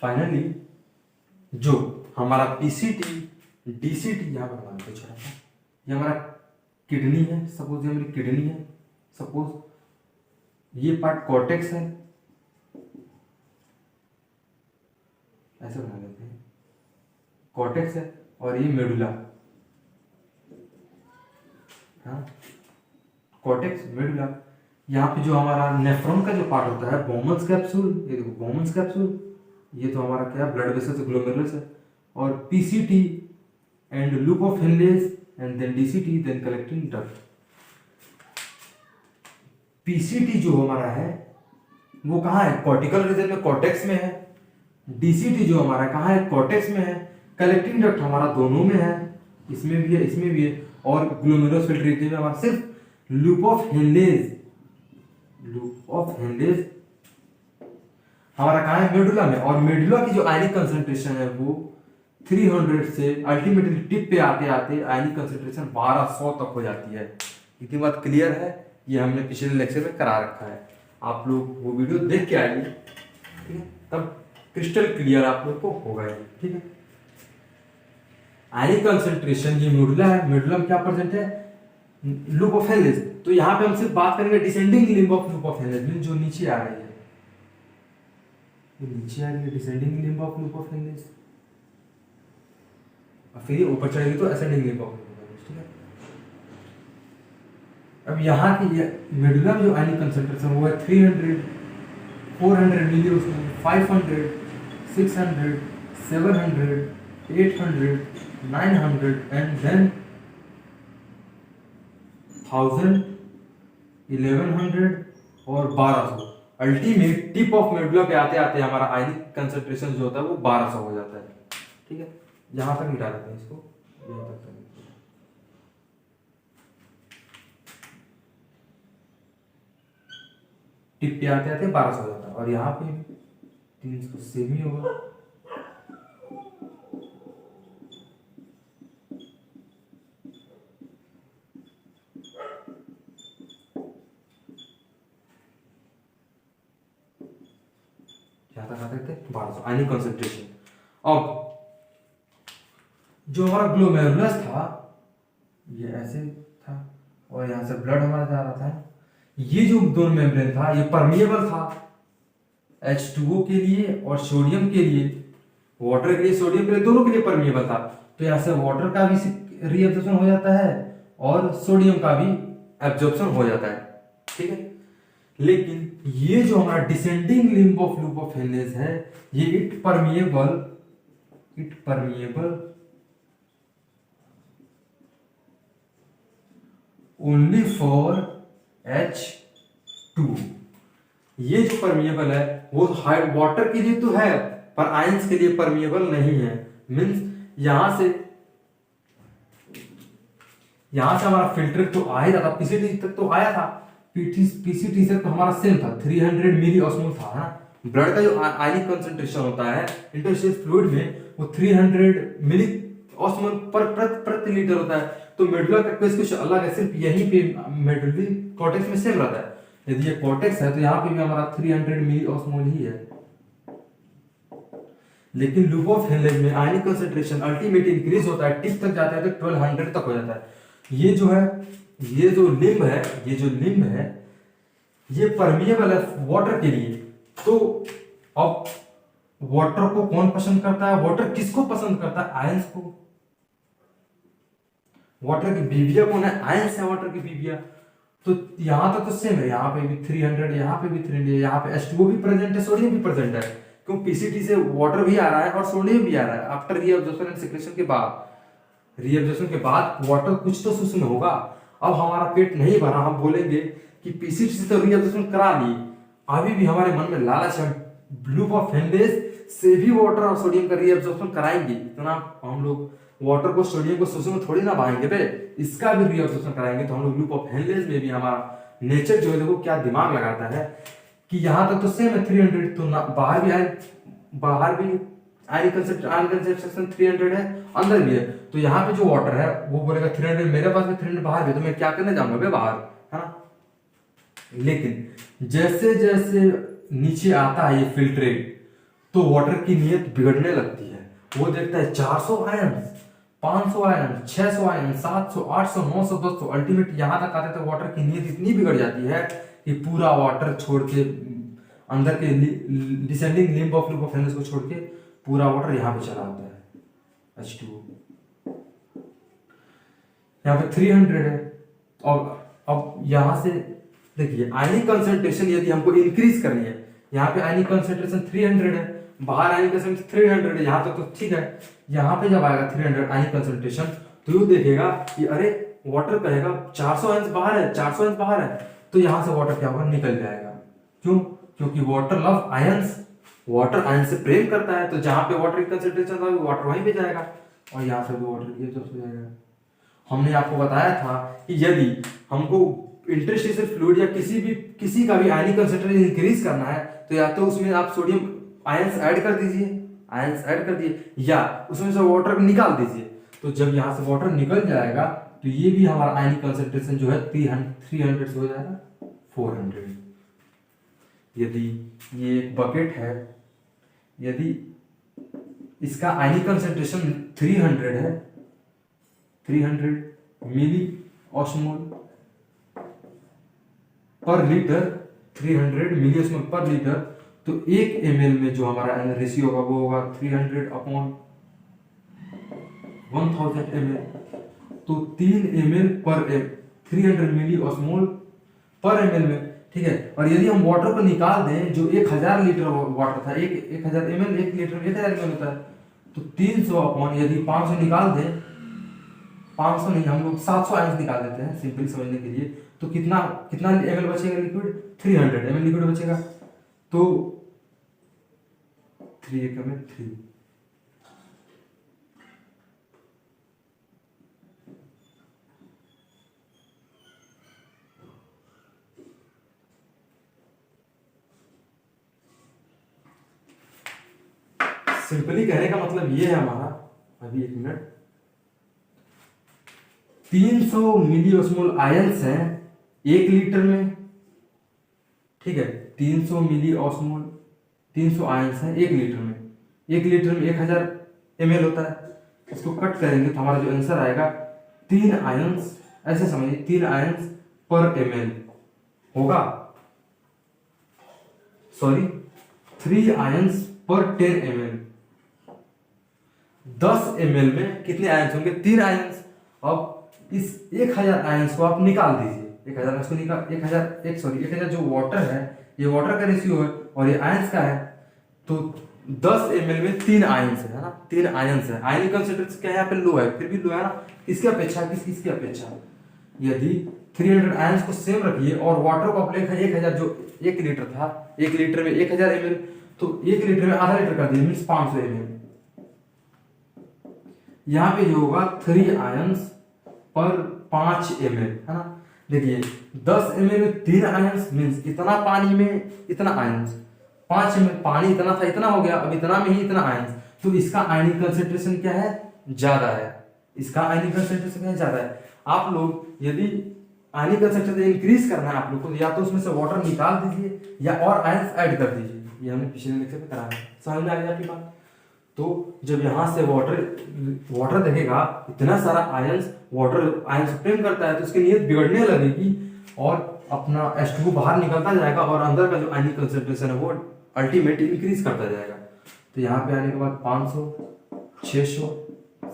फाइनली जो हमारा पीसीटी, डीसीटी, यहाँ पर हमारा कुछ है, ये हमारा किडनी है, सपोज ये हमारी किडनी है, सपोज ये पार्ट कॉर्टेक्स है, ऐसे बना लेते हैं, कॉर्टेक्स है, और ये मेडुला, हाँ, कॉर्टेक्स, मेडुला। यहाँ पे जो हमारा नेफ्रॉन का जो पार्ट होता है, बोमन्स कैप्सूल, ये देखो बोमन्स कैप्सूल, ये तो हमारा क्या है, ब्लड वेसल्स, ग्लोमेरुलस है, और PCT and loop of Henle's, and then DCT, then collecting duct. PCT जो हमारा है वो कहाँ है, कॉर्टिकल रीजन में, कॉर्टेक्स में है। डीसीटी जो हमारा कहाँ है, कॉर्टेक्स में है। कलेक्टिंग डक्ट हमारा दोनों में है, इसमें भी है, इसमें भी है, और ग्लोमेरुलस फिल्ट्रेटिव में हमारा सिर्फ लूप ऑफ हेनलेज हमारा कहाँ है, मेडुला में। और मेडुला की जो आयनिक कंसंट्रेशन है वो 300 से अल्टीमेटली टिप पे आते आते आयनिक कंसंट्रेशन 1200 तक हो जाती है। इतनी बात क्लियर है, ये हमने पिछले लेक्चर में करा रखा है, आप लोग वो वीडियो देख के आइए, ठीक है, तब क्रिस्टल क्लियर आप लोग को होगा ये, ठीक है। आयनिक कंसंट्रेशन ये मेडुला है, मेडुला में क्या प्रेजेंट है, लूप ऑफ हेनले। तो यहाँ पे हम सिर्फ बात करेंगे descending limb of loop of Henle, जो नीचे आ रही है, नीचे आ रही है descending limb of loop of Henle, और फिर ऊपर चढ़ेगी तो ascending limb of loop of Henle, ठीक है। अब यहाँ की मेडुला में जो आयनिक कंसंट्रेशन वो है 300, 400 मिली, उसमें 500, 600, 700, 800, 900 एंड देन 1000, 1100 और 1200। अल्टीमेट टिप ऑफ मेडुला पे आते आते हमारा आयनिक कंसंट्रेशन जो होता है वो 1200 हो जाता है, ठीक है। यहां तक मिटा देते हैं इसको, यहां तक टिप पे आते आते 1200 हो जाता है, और यहाँ पे 300 सेम ही होगा। यहाँ तक आते थे 1200 आयनिक कंसंट्रेशन। अब जो हमारा ग्लोमेरुलस था ये ऐसे था, और यहाँ से ब्लड हमारा जा रहा था। ये जो दोनों मेम्ब्रेन था ये परमिएबल था H2O के लिए और सोडियम के लिए, वाटर के लिए, सोडियम के लिए, दोनों के लिए परमिएबल था। तो यहाँ से वाटर का भी रीअब्जॉर्प्शन हो जाता है और सोडियम का भी एब्जॉर्प्शन हो जाता है, ठीक है। लेकिन ये जो हमारा descending limb of loop of Henle's है ये it permeable only for H2। ये जो परमिएबल है वो वाटर के लिए तो है पर आयंस के लिए परमिएबल नहीं है। मींस यहां से हमारा फिल्टर तो आ ही रहा था, पीसीटी तक तो आया था, पीसीटी से तो हमारा सेम था, 300 मिली ऑस्मोल था ना। ब्लड का जो आयनिक कंसंट्रेशन होता है इंटरस्टिशियल फ्लूइड में वो 300 मिली ऑस्मोल प्रति लीटर होता है। तो मेडुला का केस कुछ अलग है, सिर्फ यहीं पे मेडुलरी कॉर्टेक्स में सेम रहता है। यदि ये कॉर्टेक्स है तो यहाँ पे भी हमारा 300 मिली ऑस्मोल ही है। लेकिन लूप ऑफ हेनलेज में आयनिक कंसंट्रेशन अल्टीमेट इंक्रीज होता है, टिप तक जाता है तो 1200 तक हो जाता है। ये जो लिम्ब है ये परमिएबल है वाटर के लिए। तो अब वाटर को कौन पसंद करता है, वाटर किसको पसंद करता है, आयंस को। वाटर की बीविया कौन है, आयंस है वाटर की बीविया। तो यहां तक तो सेम है, यहाँ पे भी 300, यहाँ पे भी 300, यहाँ पे H2O भी प्रेजेंट है, सोडियम भी प्रेजेंट है, क्यों पीसीटी से वाटर भी आ रहा है और सोडियम भी आ रहा है। आफ्टर रीअब्जॉर्प्शन एंड सिक्रेशन के बाद वाटर कुछ तो शुष्क होगा। अब हमारा पेट नहीं भरा, हम बोलेंगे कि पीसीटी से तो रीअब्जॉर्प्शन करा ली, अभी भी हमारे मन में लालच है, लूप ऑफ हेनलेज से भी वाटर और सोडियम का रीअब्जॉर्प्शन कराएंगे। इतना हम लोग वाटर को सोडियम को शुष्क में थोड़ी ना बहाएंगे बे, इसका भी रीअब्जॉर्प्शन कराएंगे। तो हम लोग लूप ऑफ हेनलेज में भी हमारा नेचर जो है देखो क्या दिमाग लगाता है कि यहाँ तक तो सेम है 300, तो बाहर भी आयनिक कंसंट्रेशन 300 है, अंदर भी है। तो यहाँ पे जो वाटर है वो बोलेगा 300 मेरे पास भी 300 बाहर भी, तो मैं क्या करने जाऊंगा बे बाहर, है ना। लेकिन जैसे जैसे नीचे आता है ये फिल्ट्रेट तो वाटर की नीयत बिगड़ने लगती है। वो देखता है 400 आयन, 500 आयन, 600 आयन, 700, 800, 900, 200, अल्टीमेट यहाँ तक आते तो वाटर की नीयत इतनी बिगड़ जाती है कि पूरा वाटर छोड़ के अंदर के descending limb of loop of Henle's को छोड़ के पूरा वाटर यहाँ पे चला आता है H2O। यहाँ पे 300 है। और अब यहाँ से देखिए आयनिक कंसंट्रेशन यदि हमको इंक्रीज करनी है, यहाँ पे आयनिक कंसंट्रेशन 300 है, बाहर आयनिक कंसंट्रेशन 300 है, यहाँ तक तो ठीक है। यहाँ पे जब आएगा 300 आयनिक कंसंट्रेशन तो यू देखेगा कि अरे वाटर कहेगा 400 आयंस बाहर है, 400 आयंस बाहर है, तो यहाँ से वाटर क्या होगा, निकल जाएगा। क्यों? क्योंकि water love ions, water ion से प्रेम करता है, तो जहां पे वाटर की कंसंट्रेशन था वाटर वहीं पे जाएगा और यहाँ से भी वाटर ये हो जाएगा। हमने आपको बताया था कि यदि हमको इंटरस्टिशियल फ्लूइड या किसी का भी आयनिक कंसंट्रेशन इंक्रीज करना है तो या तो उसमें आप सोडियम आयंस ऐड कर दिए या उसमें से वाटर निकाल दीजिए। तो जब यहाँ से वाटर निकल जाएगा तो ये भी हमारा आयनिक कंसंट्रेशन जो है 300 से हो जाएगा 400। यदि ये एक बकेट है, यदि इसका आयनिक कंसंट्रेशन 300 है, 300 मिली ऑस्मोल पर लीटर, 300 मिली ऑस्मोल पर लीटर, तो 1 ml में जो हमारा रेशियो होगा वो होगा 300/1000 ml। तो 3 ml पर 300 मिली ऑस्मोल पर ml में, ठीक है। और यदि हम वाटर को निकाल दें जो 1000 लीटर वाटर था, 1000 ml 1 लीटर 1000 ml होता है, तो 300 यदि 500 निकाल दें, 500 नहीं हम लोग 700 आयंस निकाल देते हैं सिंपली समझने के लिए, तो कितना ml बचेगा लिक्विड, 300 ml लिक्विड बचेगा। तो 3 1 में 3, सिंपली कहने का मतलब ये है हमारा, अभी 1 मिनट, 300 मिली ऑस्मोल आयंस हैं 1 लीटर में, ठीक है। 300 मिली ऑस्मोल 300 आयंस हैं 1 लीटर में, 1 लीटर में 1000 ml होता है। इसको कट करेंगे तो हमारा जो आंसर आएगा 3 आयंस, ऐसे समझिए 3 आयंस पर ml होगा, सॉरी 3 आयंस पर 10 ml। 10 ml में कितने आयंस होंगे, 3 आयंस। अब इस 1000 आयंस को आप निकाल दीजिए, 1000 आयंस को निकाल 1000 जो वाटर है, ये वाटर का रेशियो है और ये आयंस का है, तो 10 ml में 3 आयंस है ना, 3 आयंस है। आयनिक कंसंट्रेशन क्या है, यहाँ पे लो है, फिर भी लो है ना, किसकी अपेक्षा, किसकी अपेक्षा। यदि 300 आयंस को सेम रखिए और वाटर को आप 1000 जो 1 लीटर था, 1 लीटर में 1000 ml, तो 1 लीटर में आधा लीटर कर दिए मीन्स 500 ml। यहाँ पे जो होगा 3 आयंस पर 5 ml है ना। देखिए 10 ml में 3 आयंस मीन्स इतना पानी में इतना आयंस, 5 ml पानी इतना था, इतना हो गया, अब इतना में ही इतना आयंस, तो इसका आयनिक कंसंट्रेशन क्या है, ज्यादा है, इसका आयनिक कंसंट्रेशन क्या है, ज्यादा है। आप लोग यदि आयनिक कंसंट्रेशन इंक्रीज करना है आप लोग को, या तो उसमें से वाटर निकाल दीजिए या और आयंस ऐड कर दीजिए, ये हमने पिछले लेक्चर में कराया है, समझ में आ गया आपकी बात। तो जब यहाँ से वाटर देखेगा इतना सारा आयंस, वाटर आयंस प्रेम करता है तो उसकी नीयत बिगड़ने लगेगी और अपना H2O बाहर निकलता जाएगा और अंदर का जो आयनिक कंसंट्रेशन है वो अल्टीमेट इंक्रीज करता जाएगा। तो यहाँ पे आने के बाद 500, 600,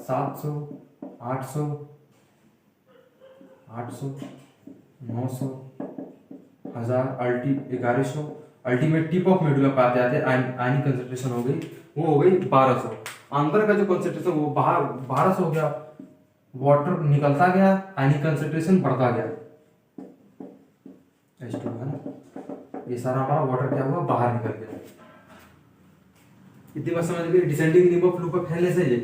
700, 800, 900, 1000, 1100, अल्टीमेट टिप ऑफ मेडुला पे आते आते आयनिक कंसंट्रेशन हो गई, वो हो गई 1200। अंदर का जो कंसंट्रेशन वो बाहर 1200 हो गया, वाटर निकलता गया, आयनिक कंसंट्रेशन बढ़ता गया, H2 है ना, ये सारा हमारा वाटर क्या हुआ, बाहर निकल गया। इतनी बात समझ गए, डिसेंडिंग रिंग ऑफ फ्लू पर फैलने से ये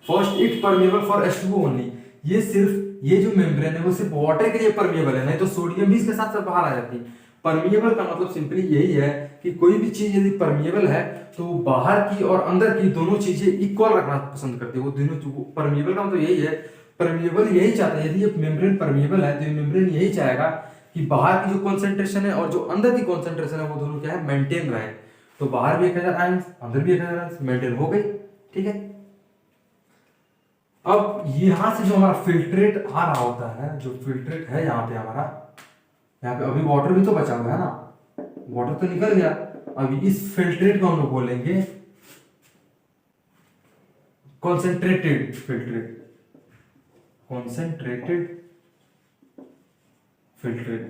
first it permeable for H2O only, ये सिर्फ ये जो मेम्ब्रेन है वो सिर्फ वाटर के लिए परमेबल है, नहीं तो सोडियम भी इसके साथ साथ बाहर आ जाती है। परमिएबल का मतलब सिंपली यही है कि कोई भी चीज यदि परमिएबल है तो बाहर की और अंदर की दोनों चीजें इक्वल रखना पसंद करती है, वो दोनों। परमिएबल का मतलब यही है, परमिएबल यही चाहता है, यदि ये मेम्ब्रेन परमिएबल है तो ये मेम्ब्रेन यही चाहेगा कि बाहर की जो कॉन्सेंट्रेशन है और जो अंदर की कॉन्सेंट्रेशन है वो दोनों क्या है, मेंटेन रहे। तो बाहर भी 1000 आयंस, अंदर भी 1000 आयंस मेंटेन हो गई, ठीक है। अब यहां से जो हमारा फिल्ट्रेट आ रहा होता है, जो फिल्ट्रेट है यहाँ पे हमारा, यहाँ पे अभी वाटर भी तो बचा हुआ है ना, वाटर तो निकल गया, अभी इस फिल्ट्रेट को हम लोग बोलेंगे concentrated filtrate, concentrated filtrate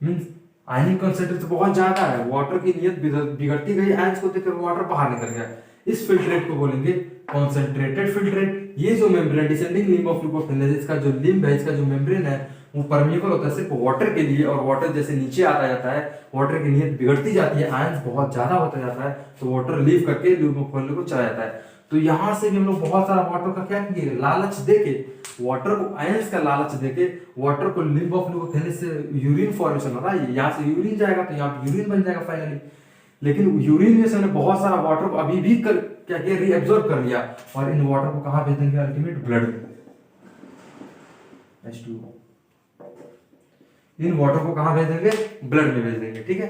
means ionic concentration बहुत ज्यादा है, वाटर की नियत बिगड़ती गई, आयंस को देखकर वाटर बाहर निकल गया, इस फिल्ट्रेट को बोलेंगे कॉन्सेंट्रेटेड फिल्ट्रेट। ये जो मेम्ब्रेन डिसेंडिंग लिम्ब ऑफ ल्यूकोफिलिस, इसका जो लिम्ब है, इसका जो मेम्ब्रेन है वो परमिएबल होता है सिर्फ वाटर के लिए, और वाटर जैसे नीचे आता जाता है, वाटर की नियत बिगड़ती जाती है, आयंस बहुत ज्यादा होता जाता है, तो वाटर लीव करके ल्यूकोफिलिस को चला जाता है। तो यहाँ से भी हम लोग बहुत सारा वाटर का क्या किए, लालच देके वाटर को आयंस का लालच देके वाटर को लिम्ब ऑफ ल्यूकोफिलिन से यूरिन फॉर्मेशन हो रहा है, यहाँ से यूरिन जाएगा तो यहाँ पे यूरिन बन जाएगा फाइनली। लेकिन यूरिन में से हमने बहुत सारा वाटर को अभी भी क्या किया, रीअब्सॉर्ब कर लिया, और इन वाटर को कहाँ भेज देंगे, अल्टीमेट ब्लड में, H2। इन वाटर को कहाँ भेज देंगे, ब्लड में भेज देंगे, ठीक है।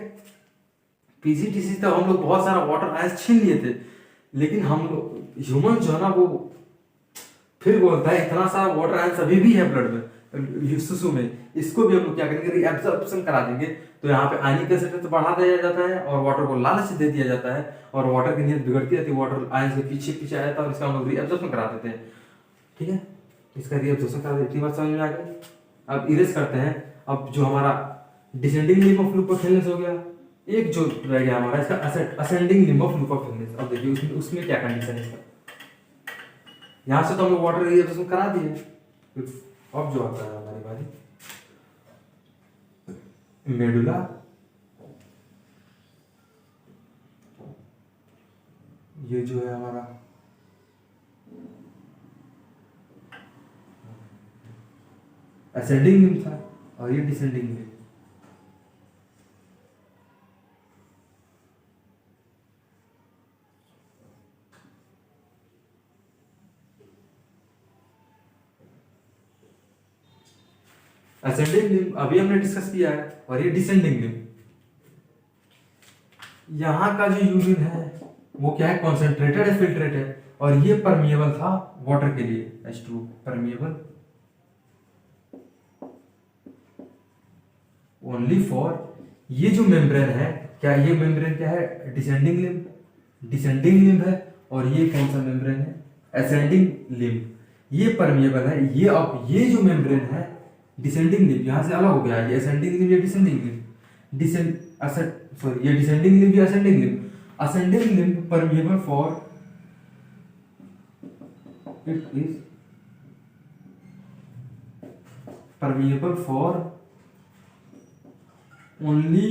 पीजीटीसी तक हम लोग बहुत सारा वाटर आयंस छीन लिए थे, लेकिन हम लोग ह्यूमन जो है ना वो फिर बोलता है इतना सारा वाटर आयंस अभी भी है ब्लड में, शिशु में, इसको भी हम लोग क्या करेंगे, रीअब्सॉर्प्शन करा देंगे। तो यहाँ पे आयनिक कंसंट्रेशन बढ़ा दिया जाता है और वाटर को लालच दे दिया जाता है, और वाटर की नीयत बिगड़ती रहती है, वाटर आयंस के पीछे पीछे आ जाता है और इसका हम लोग रीअब्सॉर्प्शन करा देते हैं, ठीक है। इसका रीअब्सॉर्प्शन करा देते, इतनी बात समझ में आ गई। अब इरेज करते हैं। अब जो हमारा डिसेंडिंग लिम्ब ऑफ ल्यूकोफिलिन हो गया, एक जो रह गया हमारा इसका असेंडिंग लिम्ब ऑफ ल्यूकोफिलिन। अब देखिए उसमें क्या कंडीशन है इसका, यहाँ से तो हम लोग वाटर रीअब्सॉर्प्शन करा दिए, अब जो आता है हमारी बारी मेडुला, ये जो है हमारा असेंडिंग लिम्ब था और ये डिसेंडिंग लिम्ब। असेंडिंग लिम्ब अभी हमने डिस्कस किया है, और ये डिसेंडिंग लिम्ब। यहाँ का जो यूरिन है वो क्या है, कॉन्सेंट्रेटेड है, फिल्ट्रेट है, और ये परमिएबल था वाटर के लिए, H2 परमिएबल ओनली फॉर, ये जो मेम्ब्रेन है, क्या ये मेम्ब्रेन क्या है, डिसेंडिंग लिम्ब, डिसेंडिंग लिम्ब है, और ये कौन सा मेम्ब्रेन है, असेंडिंग लिम्ब। ये परमिएबल है, ये अब ये जो मेम्ब्रेन है डिसेंडिंग लिम्ब, यहाँ से अलग हो गया, ये असेंडिंग लिम्ब, ये डिसेंडिंग लिम्ब, ये डिसेंडिंग लिम्ब, ये ascending limb. Ascending limb permeable for, it is permeable for only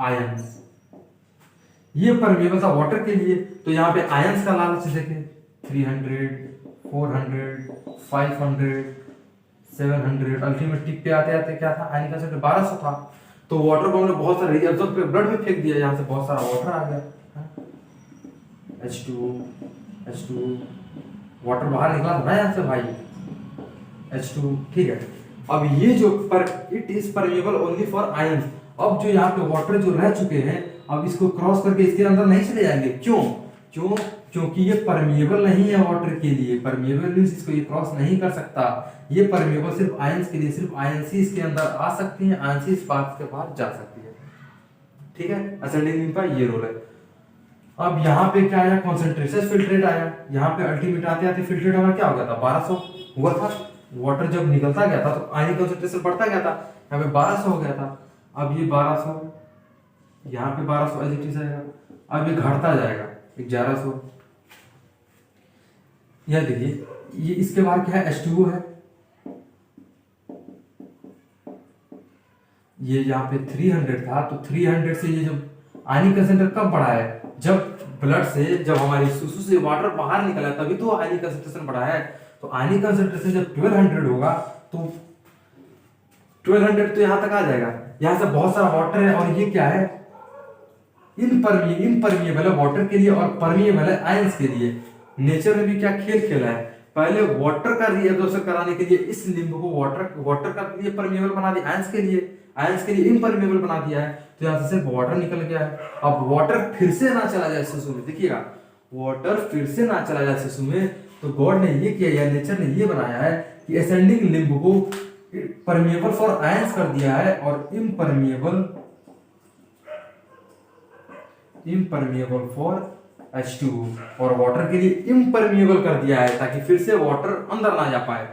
ions. ये परमिएबल था वाटर के लिए, तो यहाँ पे आयंस का लालच देखें, 300, 400, 500, 700, अल्टीमेट टिप पे आते आते क्या था, आयनिक कंसंट्रेशन 1200 था। तो वाटर को हमने बहुत सारा रीअब्सॉर्ब पे ब्लड में फेंक दिया, यहाँ से बहुत सारा वाटर आ गया, H2 वाटर बाहर निकला था ना यहाँ से भाई, H2, ठीक है। अब ये जो it is permeable only for ions. अब जो यहाँ पे वाटर जो रह चुके हैं, अब इसको क्रॉस करके इसके अंदर नहीं चले जाएंगे, क्यों, क्योंकि ये परमिएबल नहीं है वाटर के लिए, परमिएबल मींस इसको ये क्रॉस नहीं कर सकता, ये परमिएबल सिर्फ आयंस के लिए, सिर्फ आयंस ही इसके अंदर आ सकती है, आयंस ही इस पाथ के बाहर जा सकती है, ठीक है। असेंडिंग लिम्ब का ये रोल है। अब यहाँ पे क्या आया, कॉन्सेंट्रेशन फिल्ट्रेट आया, यहाँ पे अल्टीमेट आते आते फिल्ट्रेट हमारा क्या हो गया था, 1200 हुआ था। वाटर जब निकलता गया था तो आयनिक कंसंट्रेशन बढ़ता गया था, यहाँ पे 1200 हो गया था। अब ये 1200, यहाँ पे 1200 एज इट इज आएगा, अब ये घटता जाएगा 1100। यह देखिए, ये इसके बाद क्या है, H2O है, ये यहाँ पे 300 था, तो 300 से ये जब आयनिक कंसंट्रेशन कब बढ़ा है, जब ब्लड से, जब हमारी सुसु से वाटर बाहर निकला तभी तो आयनिक कंसंट्रेशन बढ़ा है। तो आयनिक कंसंट्रेशन जब 1200 होगा तो 1200 तो यहाँ तक आ जाएगा, यहाँ से बहुत सारा वाटर है, और ये क्या है, इनपरमिएबल है वाटर के लिए और परमिएबल है आयंस के लिए। नेचर ने भी क्या खेल खेला है, पहले वाटर का रीअब्जॉर्प्शन कराने के लिए इस लिम्ब को वाटर का लिए परमिएबल बना दिया, आयंस के लिए इनपरमिएबल बना दिया है, तो यहाँ से सिर्फ वाटर निकल गया है। अब वाटर फिर से ना चला जाए शिशु में, देखिएगा वाटर फिर से ना चला जाए शिशु में, तो गॉड ने ये किया, या नेचर ने ये बनाया है कि असेंडिंग लिम्ब को परमिएबल फॉर आयंस कर दिया है और इम्परमिएबल फॉर H2O, और वाटर के लिए इम्परमिएबल कर दिया है ताकि फिर से वाटर अंदर ना जा पाए।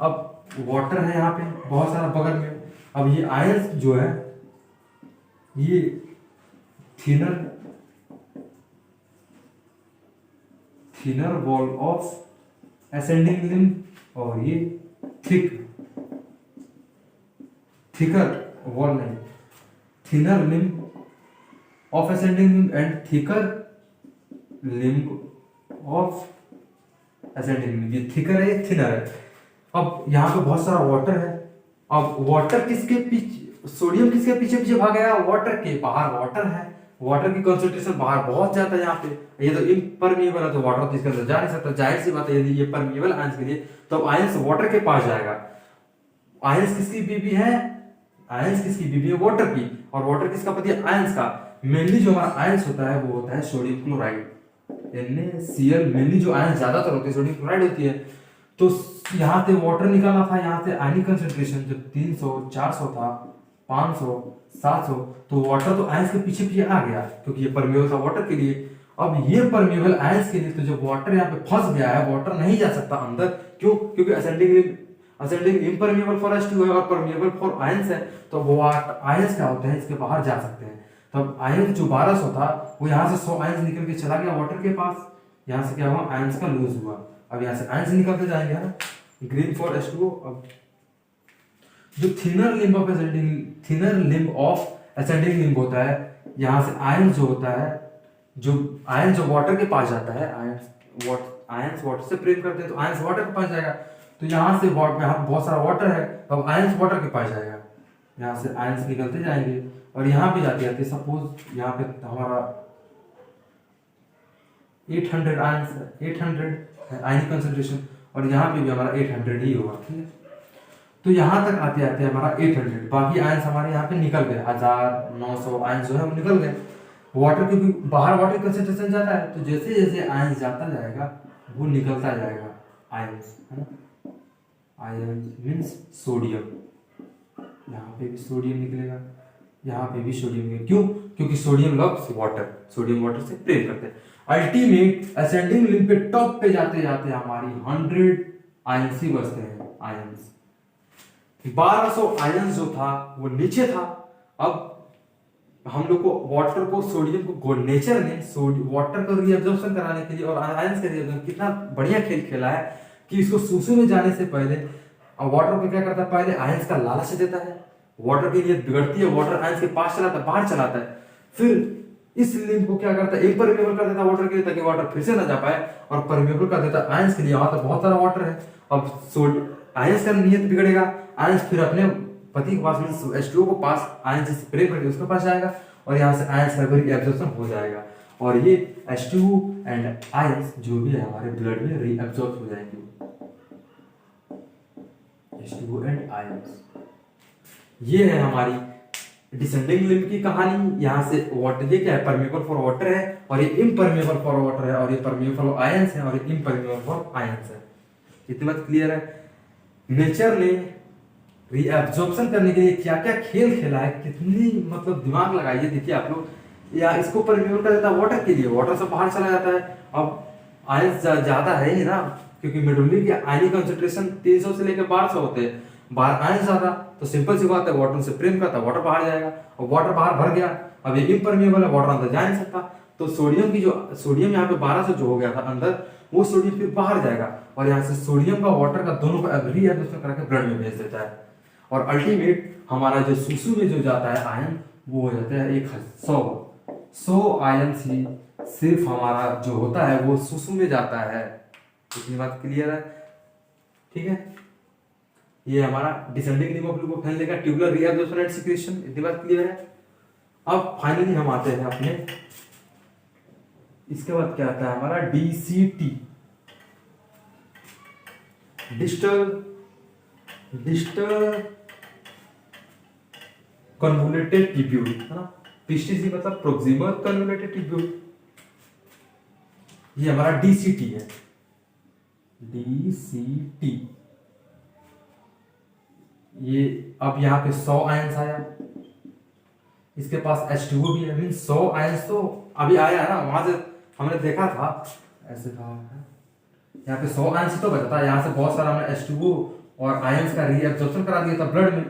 अब वाटर है यहाँ पे बहुत सारा बगल में, अब ये आयंस जो है ये thinner wall of ascending limb, और ये थिकर वॉल नहीं, thinner limb of ascending limb and thicker limb of ascending limb. ये थिकर है, थिनर है, अब यहाँ पे बहुत सारा वाटर है। अब वाटर किसके पीछे, सोडियम किसके पीछे पीछे भाग गया, वाटर के बाहर वाटर है, वाटर की कंसंट्रेशन बाहर बहुत ज्यादा है यहाँ पे। ये तो इम्परमिएबल है तो वाटर तो इसके अंदर जा नहीं सकता, जाहिर सी बात है यदि ये परमिएबल आयंस के लिए तो आयंस वाटर के पास जाएगा। आयंस किसकी बीबी है, आयंस किसकी बीबी है, वाटर की। और वाटर किसका पति है, आयंस का। मेनली जो हमारा आयंस होता है वो होता है सोडियम क्लोराइड, NaCl। मेनली जो आयंस ज्यादातर होते हैं सोडियम क्लोराइड होती है। तो यहाँ से वाटर निकालना था, यहाँ से आयनिक कंसंट्रेशन जब 300 400 था, 500 700, तो वाटर तो आयंस के पीछे पीछे आ गया क्योंकि ये परमिएबल था वाटर के लिए। अब ये परमिएबल आयंस के लिए तो जब वाटर यहाँ पे फंस गया है, वाटर नहीं जा सकता अंदर, क्यों, क्योंकि असेंडिंग इम्परमिएबल फॉर H2 है और परमिएबल फॉर आयंस है, तो वो आयंस क्या होते हैं, इसके बाहर जा सकते हैं। तब आयंस जो 1200 था वो यहाँ से 100 आयंस निकल के चला गया वाटर के पास, यहाँ से क्या हुआ, आयंस का लूज हुआ। अब यहाँ से आयंस निकलते जाएंगे ना, ग्रीन फॉर H2O। अब जो thinner limb of ascending limb होता है, यहाँ से आयन जो होता है, जो आयन जो वाटर के पास जाता है, आयंस वाटर से प्रेम करते हैं तो आयंस वाटर के पास जाएगा। तो यहाँ से यहाँ बहुत सारा वाटर है, अब आयंस वाटर के पास जाएगा, यहाँ से आयंस निकलते जाएंगे और यहाँ पे जाते जाते सपोज यहाँ पे हमारा 800 आयंस है, 800 आयनिक कंसंट्रेशन, और यहाँ पे भी हमारा 800 ही होगा, ठीक है। तो यहाँ तक आते आते हमारा 800, बाकी आयंस हमारे यहाँ पे निकल गए, 1900 आयंस जो है वो निकल गए। वाटर के भी बाहर वाटर कंसंट्रेशन जाता है, तो जैसे जैसे आयंस जाता जाएगा वो निकलता जाएगा आयंस, है ना। आयंस मीन्स सोडियम, यहाँ पे भी सोडियम निकलेगा, यहाँ पे भी सोडियम निकलेगा। क्यों, क्योंकि sodium loves water, sodium water से प्रेम करते हैं। अल्टीमेट असेंडिंग लिम्ब पे टॉप पे जाते जाते हमारी 100 आयंस ही बचते हैं, आयंस। 1200 आयंस जो था वो नीचे था। अब हम लोग को वाटर को, सोडियम को नेचर ने वाटर को रीअब्जॉर्प्शन कराने के लिए और आयंस का रीअब्जॉर्प्शन कितना बढ़िया खेल खेला है कि इसको सूसू में जाने से पहले वाटर को क्या करता है, पहले आयंस का लालच देता है, वाटर की नीयत बिगड़ती है, वाटर आयंस के पास चलाता है, बाहर चलाता है, फिर इस लिम्ब को क्या करता है, इम्परमेबल कर देता है वाटर के लिए ताकि वाटर फिर से ना जा पाए, और परमेबल कर देता है आयंस के लिए, वहां तो बहुत सारा वाटर है। अब आयंस का नीयत बिगड़ेगा, आयंस फिर अपने पति के पास मींस H2O को पास आयंस से स्प्रे करके उसके पास जाएगा और यहाँ से आयंस का रीअब्जॉर्प्शन हो जाएगा, और ये H2O एंड आयंस जो भी है हमारे ब्लड में रीअब्जॉर्ब हो जाएंगे, H2O एंड आयंस। ये है हमारी डिसेंडिंग लिम्ब की कहानी। यहाँ से वाटर, ये क्या है, परमेबल फॉर वाटर है और ये इम्परमेबल फॉर वाटर है, और ये परमेबल फॉर आयंस है और ये इम्परमेबल फॉर आयंस है। इतनी बात क्लियर है। नेचर ने रीअब्जॉर्प्शन करने के लिए क्या क्या खेल खेला है, कितनी मतलब दिमाग लगाइए, देखिए आप लोग। या इसको परमेबल कर देता है वाटर के लिए, वाटर से बाहर चला जाता है। अब आयंस ज्यादा है ही ना, क्योंकि मेडुल्ली की आयनिक कंसंट्रेशन 300 से लेकर 1200 होते हैं, बाहर आयंस ज्यादा, तो सिंपल सी बात है वाटर से प्रेम करता है, वाटर बाहर जाएगा, और वाटर बाहर भर गया, अब ये इम्परमेबल है, वाटर अंदर जा नहीं सकता, तो सोडियम की जो सोडियम यहाँ पे 1200 जो हो गया था अंदर, वो सोडियम फिर बाहर जाएगा और यहाँ से सोडियम का वाटर का दोनों का रीअब्जॉर्प्शन करके ब्लड में भेज देता है, और अल्टीमेट हमारा जो सुसु में जो जाता है आयन, वो हो जाता है 100 आयंस ही सिर्फ हमारा जो होता है वो सुसु में जाता है। इतनी बात क्लियर है, ठीक है। ये हमारा डिसेंडिंग लिम्ब ऑफ ग्लूकोफेन का ट्यूबुलर रीअब्जॉर्प्शन एंड सिक्रीशन, इतनी बात क्लियर है। अब फाइनली हम आते हैं अपने, इसके बाद क्या आता है हमारा DCT, डिस्टल कन्वोल्यूटेड ट्यूब्यूल, है ना। PCT मतलब प्रोक्सिमल कन्वोल्यूटेड ट्यूब्यूल, ये हमारा DCT है, DCT। ये अब यहाँ पे 100 आयंस आया, इसके पास H2O भी है, मीन 100 आयंस तो अभी आया है ना, वहां से हमने देखा था ऐसे था, यहाँ पे 100 आयंस तो बचा था, यहाँ से बहुत सारा हमने H2O और आयंस का रीअब्जॉर्प्शन करा दिया था ब्लड में,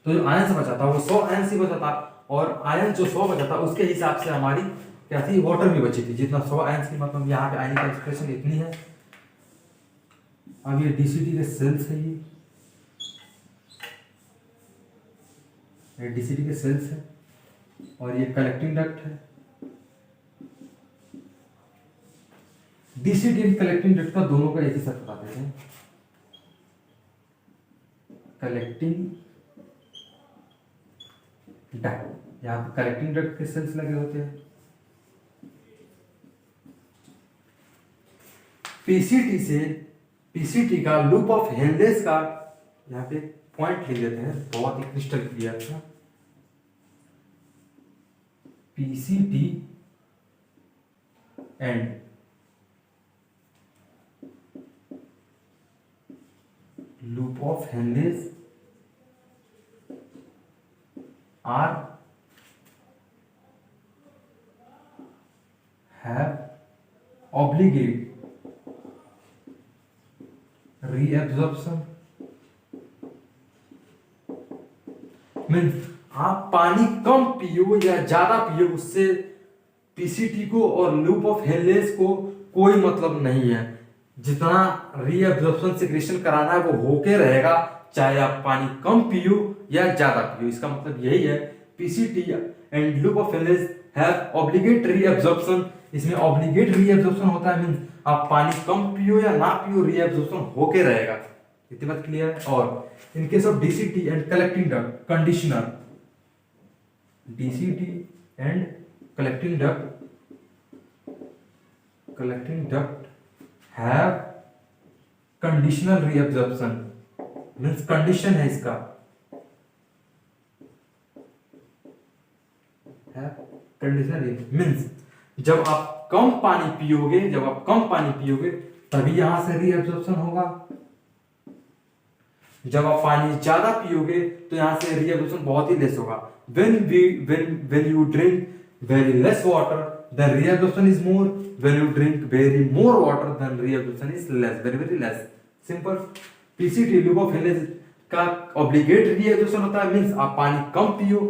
तो जो आयंस बचा था वो 100 आयंस ही बचा था, और आयंस जो 100 बचा था उसके हिसाब से हमारी क्या थी, वाटर भी बची थी, जितना 100 आयंस की मतलब यहाँ पे आयनिक कंसंट्रेशन इतनी है। अब ये DCT के सेल्स है, ये DCT के सेल्स है, और ये कलेक्टिंग डक्ट है। DCT एंड कलेक्टिंग डक्ट का दोनों का एक ही साथ बताते हैं, कलेक्टिंग डक्ट, यहाँ पे कलेक्टिंग डक्ट के सेल्स लगे होते हैं। पीसीटी से पीसीटी का लूप ऑफ हेनलेस का यहाँ पे पॉइंट लिख देते हैं, बहुत ही क्रिस्टल क्लियर था। PCT and loop of Henle's are have obligate reabsorption. Means आप पानी कम पियो या ज्यादा पियो, उससे पीसीटी को और लूप ऑफ हेनलेस को कोई मतलब नहीं है। जितना रीएब्जॉर्प्शन सिक्रेशन कराना है वो होके रहेगा, चाहे आप पानी कम पियो या ज्यादा पियो। इसका मतलब यही है PCT and loop of Henle's have obligate reabsorption. इसमें ऑब्लिगेट रीएब्जॉर्प्शन होता है, मीन्स आप पानी कम पियो या ना पियो रीएब्जॉर्प्शन होके रहेगा। इतनी बात क्लियर है। और in case of DCT and collecting duct conditioner, DCT and collecting duct have conditional reabsorption. Means condition है इसका, है कंडीशनल। मीन्स जब आप कम पानी पियोगे तभी यहां से रीएब्जॉर्प्शन होगा। जब आप पानी ज्यादा पियोगे तो यहां से रीएब्जॉर्प्शन बहुत ही लेस होगा। when you drink very less water the reabsorption is more, when you drink very more water then reabsorption is less, very less, simple। PCT loop of Henle's का ऑब्लिगेट रीएब्जॉर्प्शन होता है, means आप पानी कम पियो